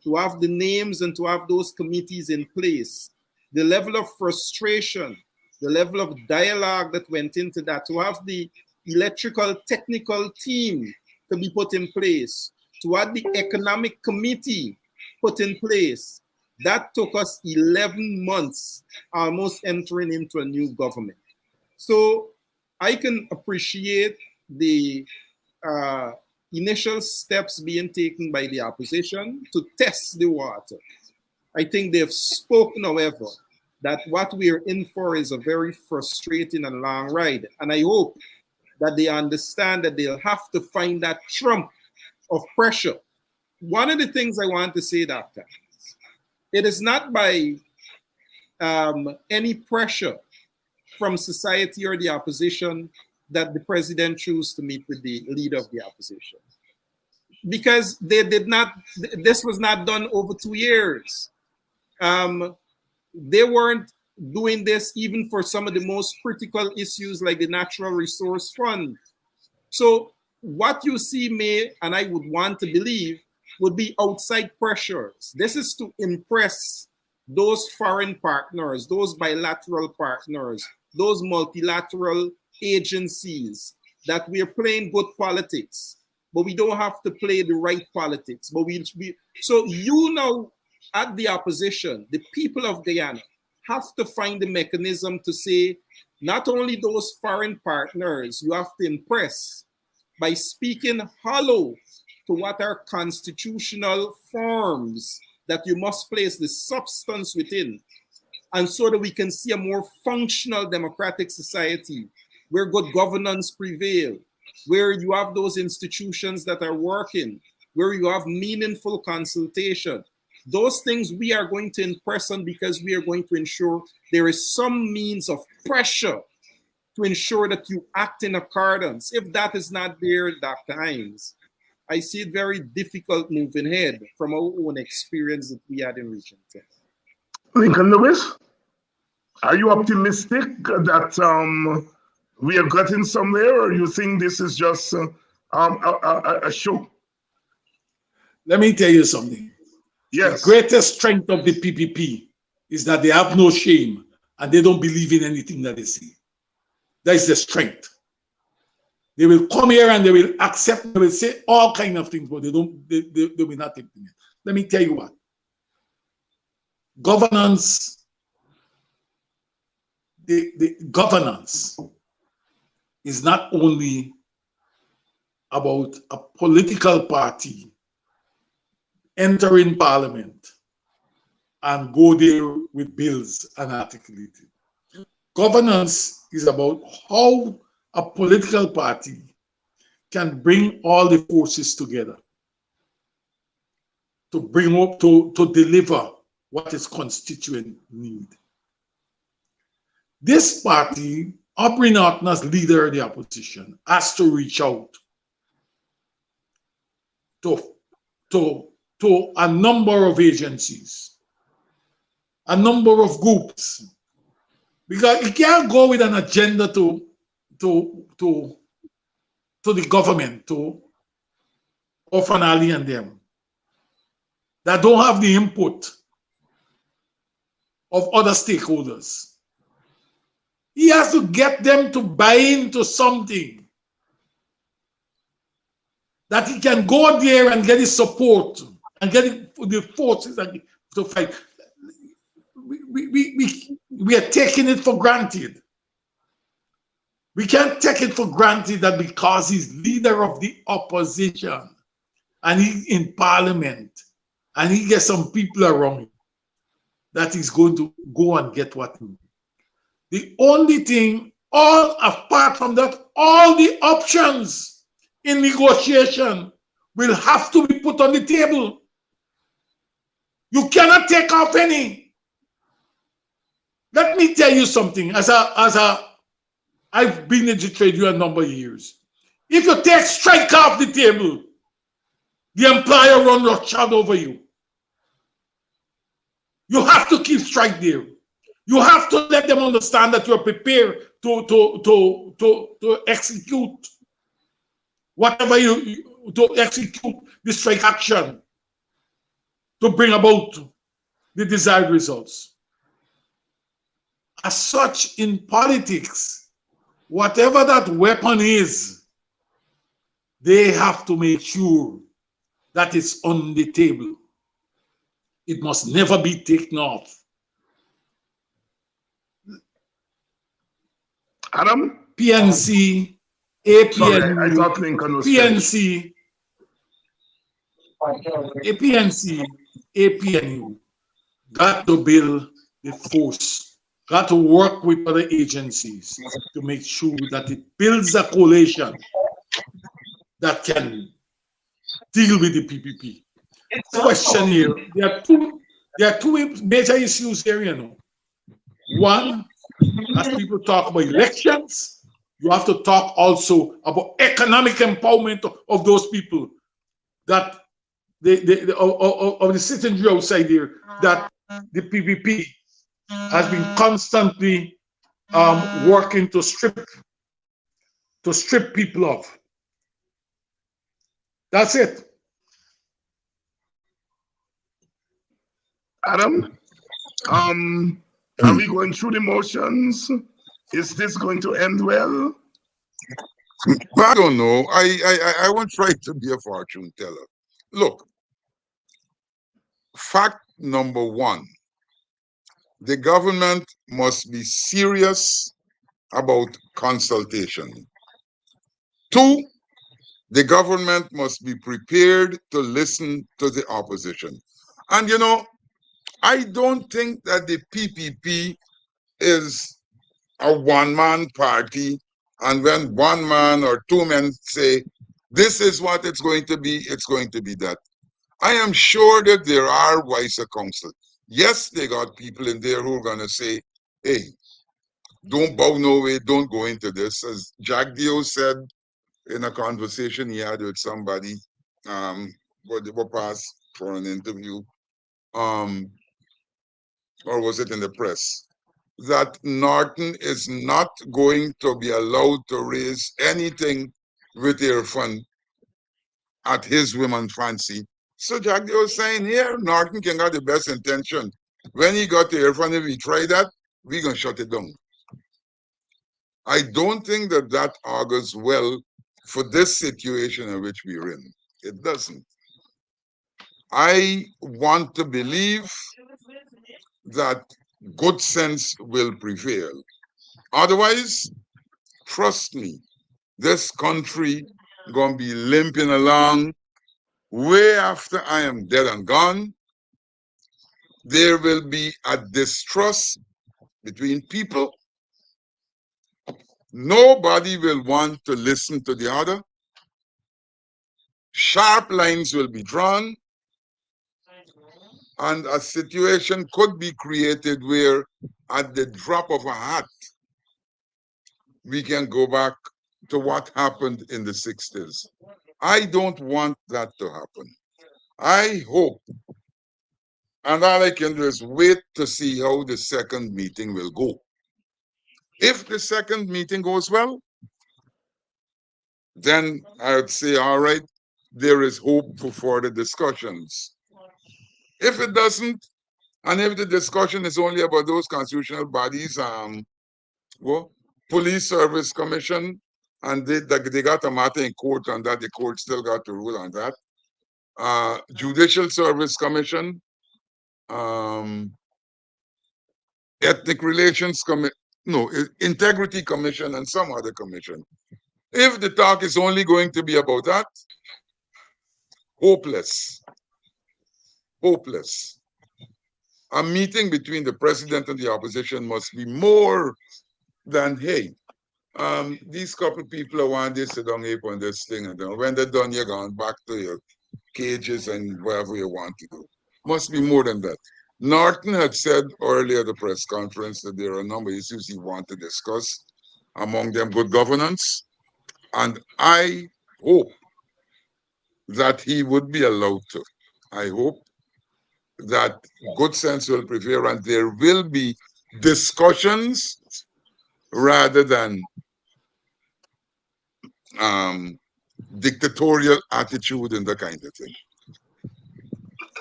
to have the names and to have those committees in place, the level of frustration the level of dialogue that went into that, to have the electrical technical team to be put in place, to have the economic committee put in place. That took us 11 months, almost entering into a new government. So I can appreciate the initial steps being taken by the opposition to test the water. I think they've spoken, however, that what we're in for is a very frustrating and long ride. And I hope that they understand that they'll have to find that trump of pressure. One of the things I want to say, Doctor, it is not by any pressure from society or the opposition that the president chose to meet with the leader of the opposition. Because they did not, this was not done over 2 years. They weren't doing this even for some of the most critical issues like the Natural Resource Fund. So what you see may, and I would want to believe, would be outside pressures. This is to impress those foreign partners, those bilateral partners, those multilateral agencies, that we are playing good politics, but we don't have to play the right politics. But so you know, at the opposition, the people of Guyana have to find the mechanism to say, not only those foreign partners you have to impress by speaking hollow to what are constitutional forms that you must place the substance within, and so that we can see a more functional democratic society where good governance prevail, where you have those institutions that are working, where you have meaningful consultation. Those things we are going to impress on, because we are going to ensure there is some means of pressure to ensure that you act in accordance. If that is not there, Dr. Hines, I see it very difficult moving ahead from our own experience that we had in Region 10. Lincoln Lewis, are you optimistic that we have gotten somewhere, or you think this is just a show? Let me tell you something. Yes. The greatest strength of the PPP is that they have no shame and they don't believe in anything that they see. That is the strength. They will come here and they will accept, they will say all kinds of things, but they will not take it. Let me tell you what. Governance, the governance is not only about a political party entering parliament and go there with bills and articulate it. Governance is about how a political party can bring all the forces together to bring up, to deliver what its constituents need. This party, Aubrey Norton as leader of the opposition, has to reach out to a number of agencies, a number of groups, because you can't go with an agenda to the government, to Ofanali and them, that don't have the input of other stakeholders. He has to get them to buy into something that he can go there and get his support and get the forces to fight. We are taking it for granted. We can't take it for granted that because he's leader of the opposition and he's in parliament and he gets some people around him, that he's going to go and get what he needs. The only thing, all apart from that, all the options in negotiation will have to be put on the table. You cannot take off any. Let me tell you something. I've been in the trade union a number of years. If you take strike off the table, the employer runs roughshod over you. You have to keep strike there. You have to let them understand that you are prepared to execute whatever to execute the strike action to bring about the desired results. as such in politics, whatever that weapon is, they have to make sure that it's on the table. It must never be taken off. Adam? PNC, Sorry, I APNU, thought Lincoln was finished. PNC, APNU got to build the force, got to work with other agencies to make sure that it builds a coalition that can deal with the PPP. Question here, there are two major issues here, you know. One, as people talk about elections, you have to talk also about economic empowerment of those people, that of the citizenry outside there, that the PPP has been constantly working to strip people of. That's it. Adam, are we going through the motions? Is this going to end well? I don't know. I won't try to be a fortune teller. Look, fact number one, the government must be serious about consultation. Two, the government must be prepared to listen to the opposition. And you know, I don't think that the PPP is a one-man party, and when one man or two men say, this is what it's going to be that. I am sure that there are wiser counsel. Yes, they got people in there who are going to say, hey, don't bow no way, don't go into this. As Jack Dio said in a conversation he had with somebody, but they were passed for an interview, or was it in the press, that Norton is not going to be allowed to raise anything with Irfan at his woman's fancy. So Jack was saying here, Norton can got the best intention. When he got to Irfan, if he try that, we're going to shut it down. I don't think that that augurs well for this situation in which we're in. It doesn't. I want to believe that good sense will prevail. Otherwise, trust me, this country gonna be limping along way after I am dead and gone. There will be a distrust between people. Nobody will want to listen to the other. Sharp lines will be drawn, and a situation could be created where at the drop of a hat, we can go back to what happened in the 60s. I don't want that to happen. I hope, and all I can do is wait to see how the second meeting will go. If the second meeting goes well, then I would say, all right, there is hope for further discussions. If it doesn't, and if the discussion is only about those constitutional bodies, Police Service Commission, and they got a matter in court on that, the court still got to rule on that. Judicial Service Commission, Ethnic Relations Commission, no, Integrity Commission, and some other commission. If the talk is only going to be about that, hopeless. Hopeless. A meeting between the president and the opposition must be more than, hey, these couple people are wanting to sit down here on this thing, and then when they're done, you're going back to your cages and whatever you want to do. Must be more than that. Norton had said earlier at the press conference that there are a number of issues he wanted to discuss, among them good governance, and I hope that he would be allowed to. I hope that good sense will prevail and there will be discussions rather than dictatorial attitude and that kind of thing.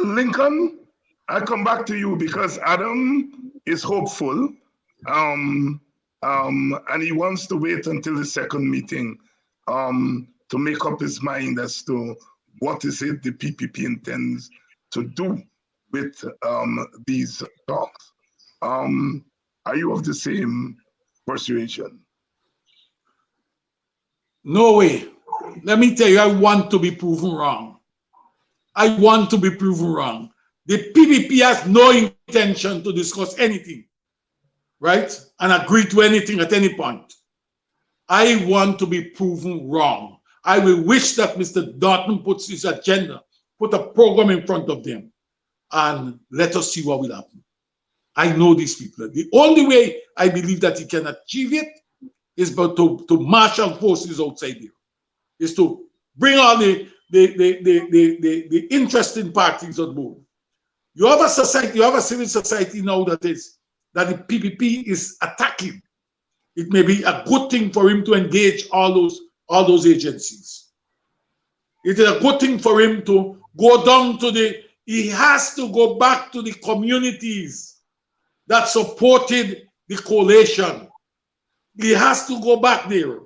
Lincoln, I come back to you because Adam is hopeful And he wants to wait until the second meeting to make up his mind as to what is it the PPP intends to do with these talks. Are you of the same persuasion? No way. Let me tell you, I want to be proven wrong. I want to be proven wrong. The PPP has no intention to discuss anything, right? And agree to anything at any point. I want to be proven wrong. I will wish that Mr. Darton puts his agenda, put a program in front of them, and let us see what will happen. I know these people. The only way I believe that he can achieve it is but to marshal forces outside here, is to bring all the interesting parties on board. You have a society, you have a civil society now that the PPP is attacking. It may be a good thing for him to engage all those agencies. It is a good thing for him to go down to he has to go back to the communities that supported the coalition. He has to go back there.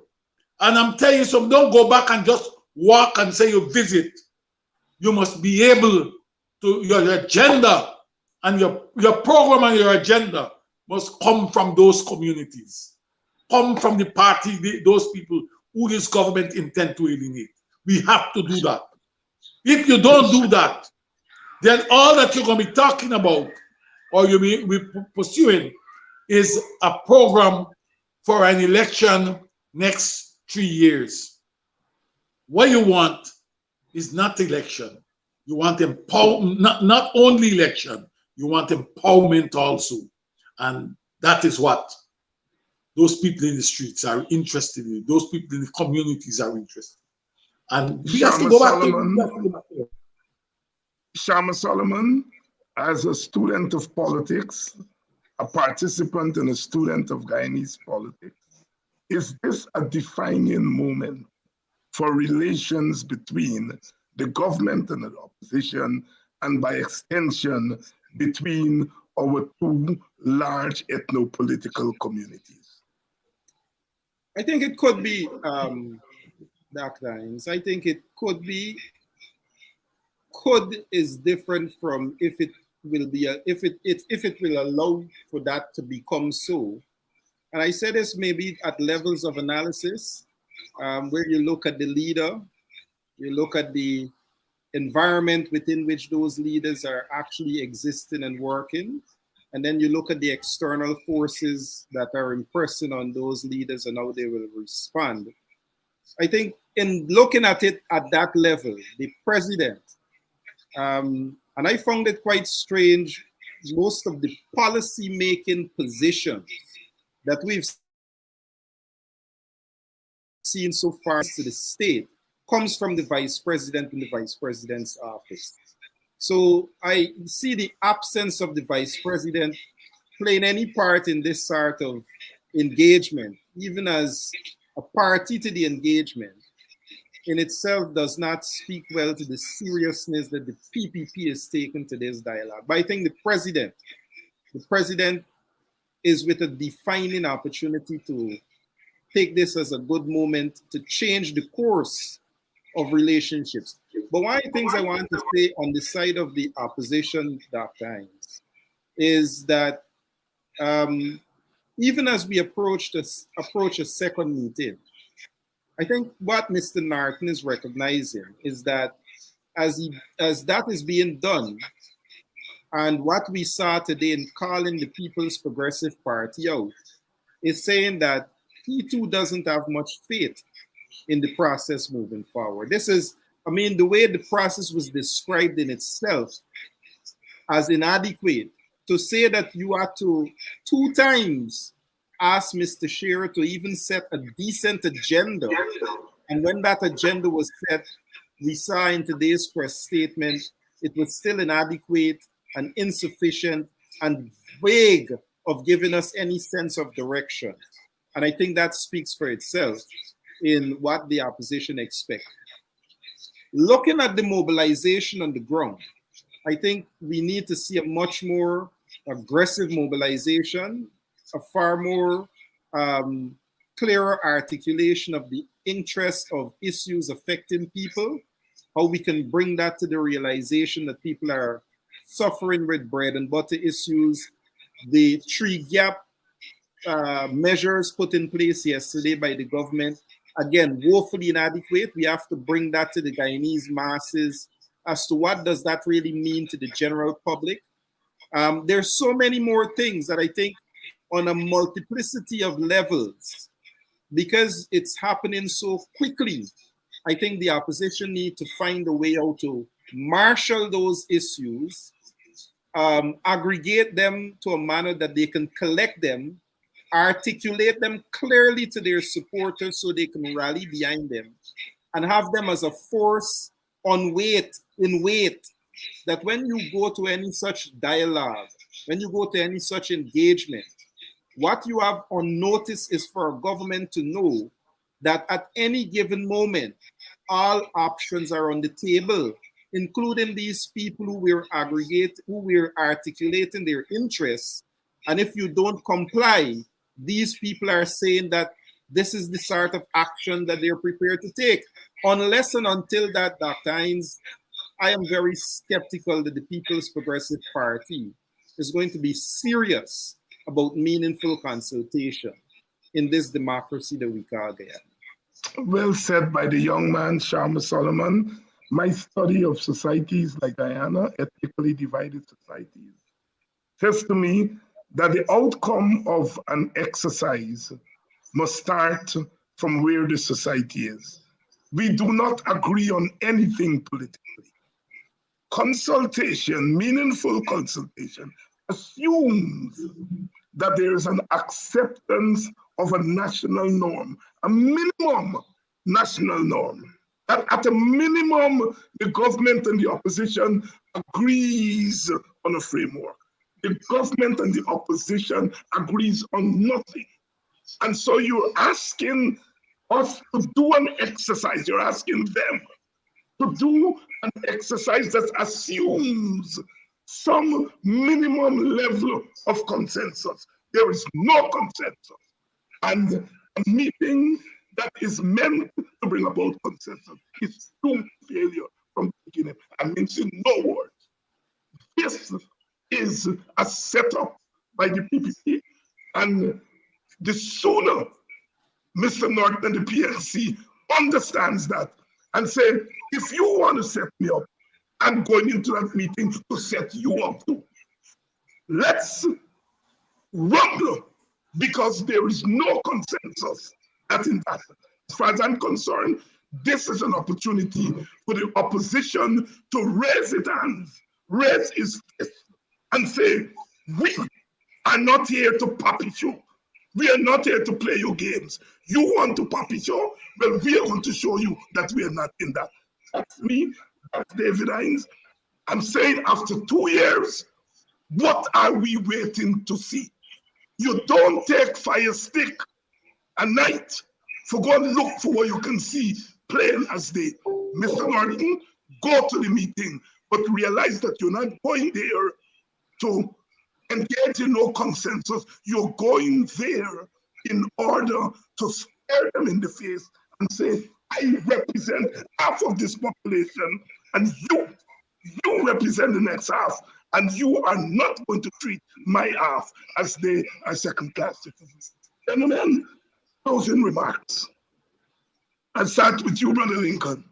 And I'm telling you something, don't go back and just walk and say you visit. You must be able to, your agenda and your program and your agenda must come from those communities. Come from the party, those people who this government intend to alienate. We have to do that. If you don't do that, then all that you're going to be talking about or you'll be pursuing is a program for an election next 3 years. What you want is not election. You want empowerment, not only election, you want empowerment also. And that is what those people in the streets are interested in. Those people in the communities are interested. And we have to go back to Shama Solomon, as a student of politics, a participant and a student of Guyanese politics, is this a defining moment for relations between the government and the opposition, and by extension, between our two large ethno-political communities? I think it could be dark lines. I think it could be. Could is different from if it will be if it will allow for that to become so. And I say this maybe at levels of analysis, where you look at the leader, you look at the environment within which those leaders are actually existing and working, and then you look at the external forces that are impressing on those leaders and how they will respond. I think in looking at it at that level, the president, and I found it quite strange, most of the policy-making positions that we've seen so far to the state comes from the vice president and the vice president's office. So I see the absence of the vice president playing any part in this sort of engagement, even as a party to the engagement, in itself does not speak well to the seriousness that the PPP is taking to this dialogue. But I think the president is with a defining opportunity to take this as a good moment to change the course of relationships. But one of the things I want to say on the side of the opposition, Dr. Hines, is that even as we approach a second meeting, I think what Mr. Narton is recognizing is that as that is being done, and what we saw today in calling the People's Progressive Party out, is saying that he too doesn't have much faith in the process moving forward. This is, I mean, the way the process was described in itself as inadequate, to say that you are to 2 times ask Mr. Shearer to even set a decent agenda. And when that agenda was set, we saw in today's press statement, it was still inadequate and insufficient and vague of giving us any sense of direction. And I think that speaks for itself in what the opposition expects. Looking at the mobilization on the ground, I think we need to see a much more aggressive mobilization a far more clearer articulation of the interest of issues affecting people, how we can bring that to the realization that people are suffering with bread and butter issues, the 3-gap measures put in place yesterday by the government, again, woefully inadequate. We have to bring that to the Guyanese masses as to what does that really mean to the general public. There's so many more things that I think on a multiplicity of levels, because it's happening so quickly, I think the opposition need to find a way out to marshal those issues, aggregate them to a manner that they can collect them, articulate them clearly to their supporters so they can rally behind them, and have them as a force in weight, that when you go to any such dialogue, when you go to any such engagement, what you have on notice is for a government to know that at any given moment, all options are on the table, including these people who we're articulating their interests. And if you don't comply, these people are saying that this is the sort of action that they're prepared to take. Unless and until that, Dr. Hines, I am very skeptical that the People's Progressive Party is going to be serious about meaningful consultation in this democracy that we call Guyana. Well said by the young man, Sharma Solomon. My study of societies like Guyana, ethnically divided societies, says to me that the outcome of an exercise must start from where the society is. We do not agree on anything politically. Consultation, meaningful consultation, assumes that there is an acceptance of a national norm, a minimum national norm. That at a minimum, the government and the opposition agrees on a framework. The government and the opposition agrees on nothing. And so you're asking us to do an exercise, you're asking them to do an exercise that assumes some minimum level of consensus. There is no consensus. And a meeting that is meant to bring about consensus is doomed to failure from the beginning. I mention no words. This is a setup by the PPP, and the sooner Mr. Norton and the PNC understands that and say, if you want to set me up, I'm going into that meeting to set you up too. Let's rumble, because there is no consensus. That's in that. As far as I'm concerned, this is an opportunity for the opposition to raise its hands, raise its fist, and say, we are not here to puppet you. We are not here to play your games. You want to puppet show? Well, we are going to show you that we are not in that. That's me, that's David Hines. I'm saying after 2 years, what are we waiting to see? You don't take fire stick at night for go and look for what you can see plain as day. Mr. Norton, go to the meeting, but realize that you're not going there to engage in no consensus. You're going there in order to stare them in the face and say, I represent half of this population, and you represent the next half, and you are not going to treat my half as they are second-class citizens. Gentlemen, closing remarks. I'll start with you, Brother Lincoln.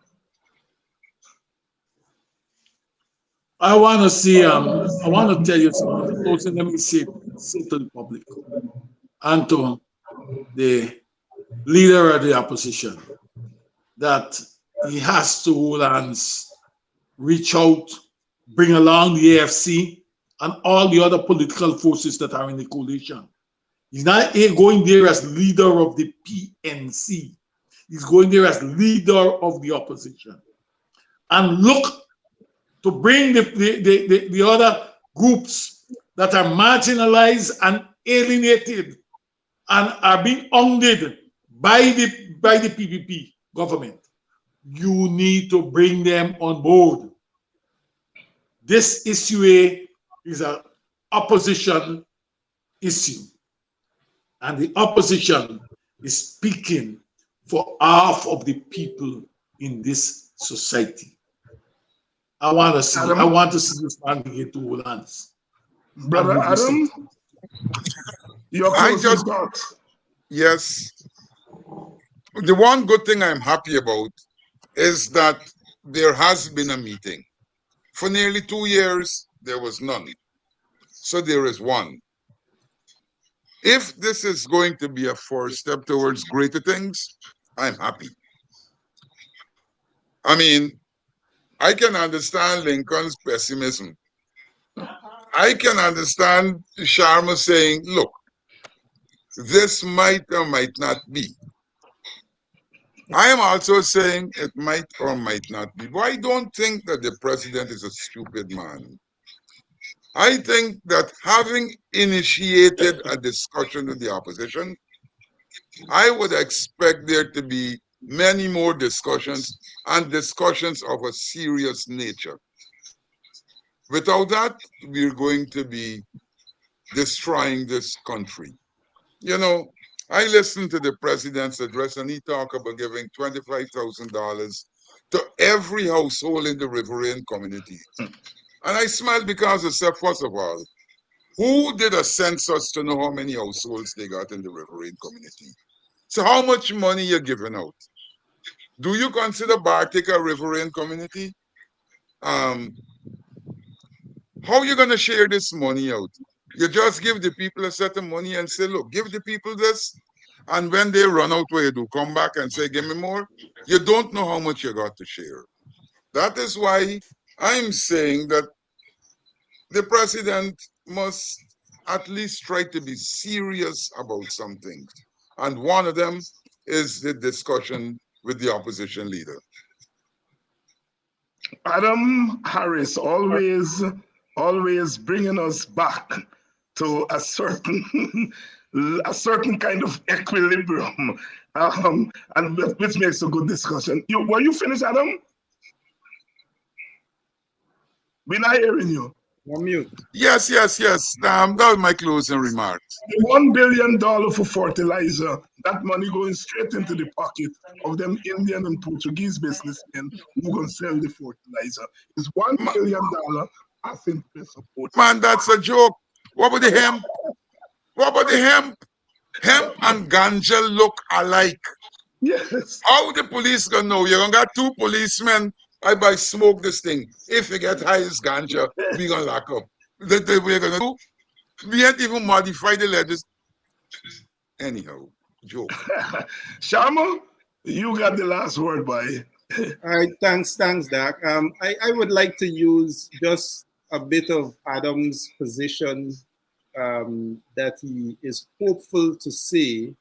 I want to see, I want to tell you something. Closing, let me say to the public and to the leader of the opposition that he has to hold hands, reach out, bring along the AFC and all the other political forces that are in the coalition. He's not going there as leader of the PNC. He's going there as leader of the opposition. And look to bring the other groups that are marginalized and alienated and are being hounded by the PPP government. You need to bring them on board. This issue is an opposition issue. And the opposition is speaking for half of the people in this society. I want to see this man begin to hold hands. Brother Adam, your closing thoughts. Yes. The one good thing I'm happy about is that there has been a meeting. For nearly 2 years, there was none. So there is one. If this is going to be a first step towards greater things, I'm happy. I mean, I can understand Lincoln's pessimism. I can understand Sharma saying, look, this might or might not be. I am also saying it might or might not be. But I don't think that the president is a stupid man. I think that having initiated a discussion with the opposition, I would expect there to be many more discussions and discussions of a serious nature. Without that, we're going to be destroying this country. You know, I listened to the president's address and he talked about giving $25,000 to every household in the Riverine community. And I smiled because I said, first of all, who did a census to know how many households they got in the Riverine community? So how much money you're giving out? Do you consider Bartik a Riverine community? How are you going to share this money out? You just give the people a set of money and say, look, give the people this. And when they run out, what you do? Come back and say, give me more? You don't know how much you got to share. That is why I'm saying that the president must at least try to be serious about some things. And one of them is the discussion with the opposition leader. Adam Harris always bringing us back to a certain kind of equilibrium, and which makes a good discussion. Were you finished, Adam? We're not hearing you. On mute. Yes. That was my closing remarks. $1 billion for fertilizer, that money going straight into the pocket of them Indian and Portuguese businessmen who going to sell the fertilizer. It's $1 billion asking for support. Man, that's a joke. What about the hemp? What about the hemp? Hemp and ganja look alike. Yes. How the police gonna know? You're gonna got 2 policemen. I buy smoke this thing. If you get high as ganja, we gonna lock up. That we're gonna do. We ain't even modify the legislation. Anyhow, joke. Sharma, you got the last word, boy. All right, thanks, Doc. I would like to use just a bit of Adam's position that he is hopeful to see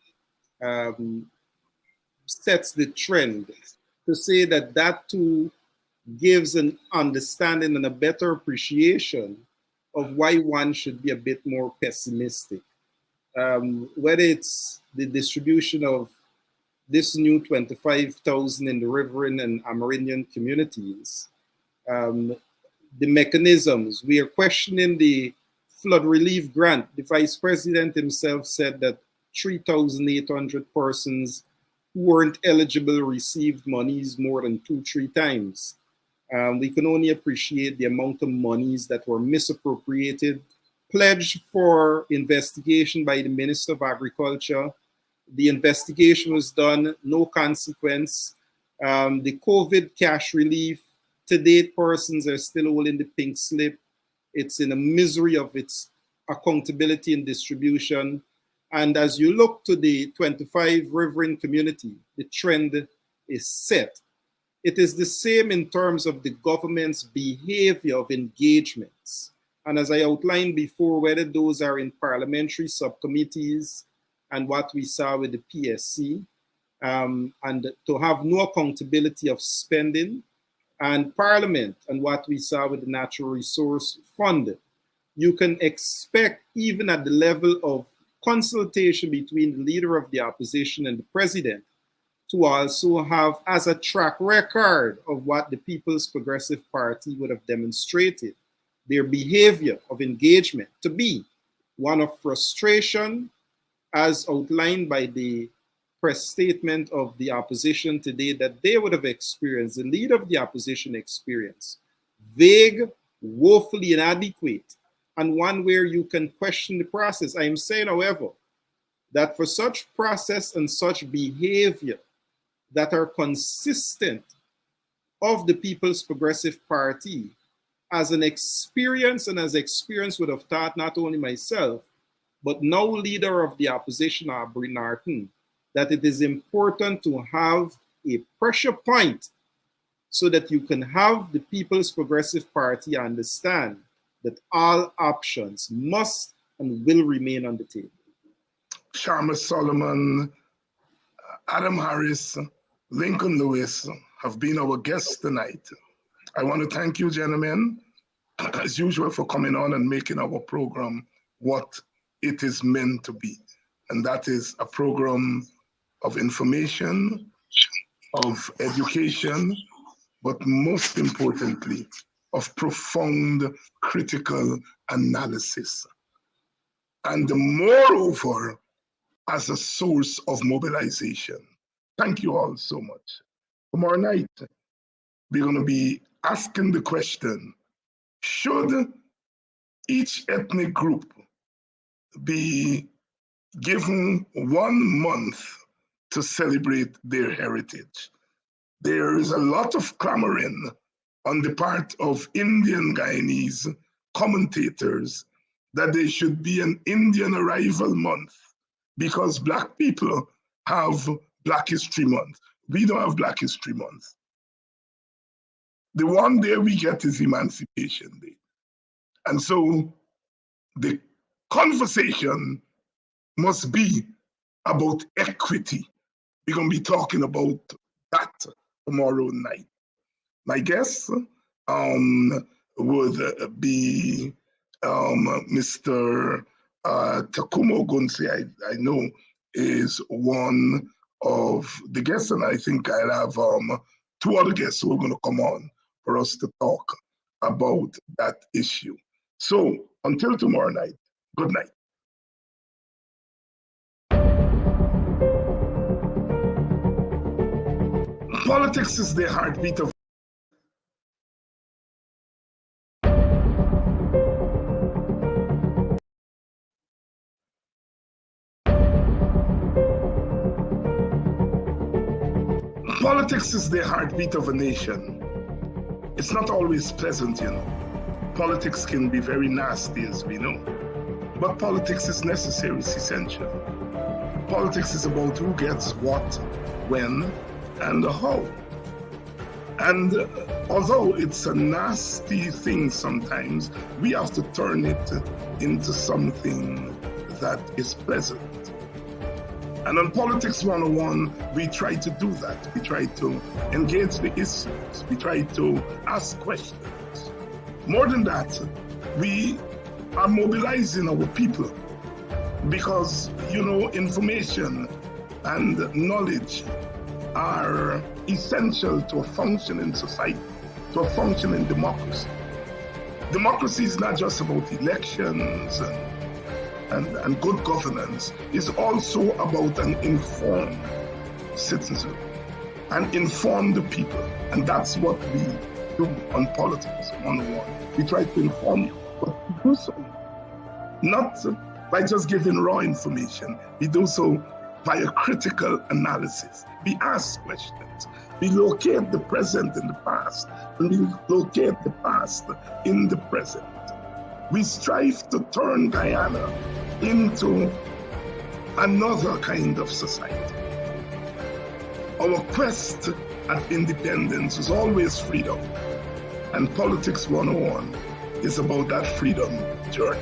sets the trend, to say that too gives an understanding and a better appreciation of why one should be a bit more pessimistic. Whether it's the distribution of this new 25,000 in the Riverine and Amerindian communities, the mechanisms. We are questioning the flood relief grant. The vice president himself said that 3,800 persons who weren't eligible received monies more than 2-3 times. We can only appreciate the amount of monies that were misappropriated, pledged for investigation by the Minister of Agriculture. The investigation was done, no consequence. The COVID cash relief, to date, persons are still holding the pink slip. It's in a misery of its accountability and distribution. And as you look to the 25 Riverine community, the trend is set. It is the same in terms of the government's behavior of engagements. And as I outlined before, whether those are in parliamentary subcommittees and what we saw with the PSC, and to have no accountability of spending, and Parliament and what we saw with the Natural Resource Fund, you can expect, even at the level of consultation between the leader of the opposition and the president, to also have as a track record of what the People's Progressive Party would have demonstrated, their behavior of engagement to be one of frustration, as outlined by the press statement of the opposition today, that they would have experienced, the leader of the opposition experienced, vague, woefully inadequate, and one where you can question the process. I am saying, however, that for such process and such behavior that are consistent of the People's Progressive Party, as an experience and as experience would have taught not only myself, but now leader of the opposition, Aubrey Norton, that it is important to have a pressure point so that you can have the People's Progressive Party understand that all options must and will remain on the table. Sharma Solomon, Adam Harris, Lincoln Lewis have been our guests tonight. I want to thank you, gentlemen, as usual, for coming on and making our program what it is meant to be. And that is a program of information, of education, but most importantly, of profound critical analysis. And moreover, as a source of mobilization. Thank you all so much. Tomorrow night, we're going to be asking the question, should each ethnic group be given 1 month to celebrate their heritage? There is a lot of clamoring on the part of Indian Guyanese commentators that there should be an Indian Arrival Month because Black people have Black History Month. We don't have Black History Month. The one day we get is Emancipation Day. And so the conversation must be about equity. We're going to be talking about that tomorrow night. My guest would be Mr. Takumo Gunsi. I know is one of the guests, and I think I'll have 2 other guests who are going to come on for us to talk about that issue. So until tomorrow night, good night. Politics is the heartbeat of Politics is the heartbeat of a nation. It's not always pleasant, you know. Politics can be very nasty, as we know. But politics is necessary, it's essential. Politics is about who gets what, when, and how. And although it's a nasty thing sometimes, we have to turn it into something that is pleasant. And on Politics 101, we try to do that. We try to engage the issues. We try to ask questions. More than that, we are mobilizing our people because, you know, information and knowledge are essential to a functioning society, to a functioning democracy. Democracy is not just about elections and good governance. It's also about an informed citizen, an informed people. And that's what we do on Politics 101. We try to inform you, but we do so not by just giving raw information. We do so by a critical analysis. We ask questions. We locate the present in the past, and we locate the past in the present. We strive to turn Guyana into another kind of society. Our quest at independence is always freedom, and Politics 101 is about that freedom journey.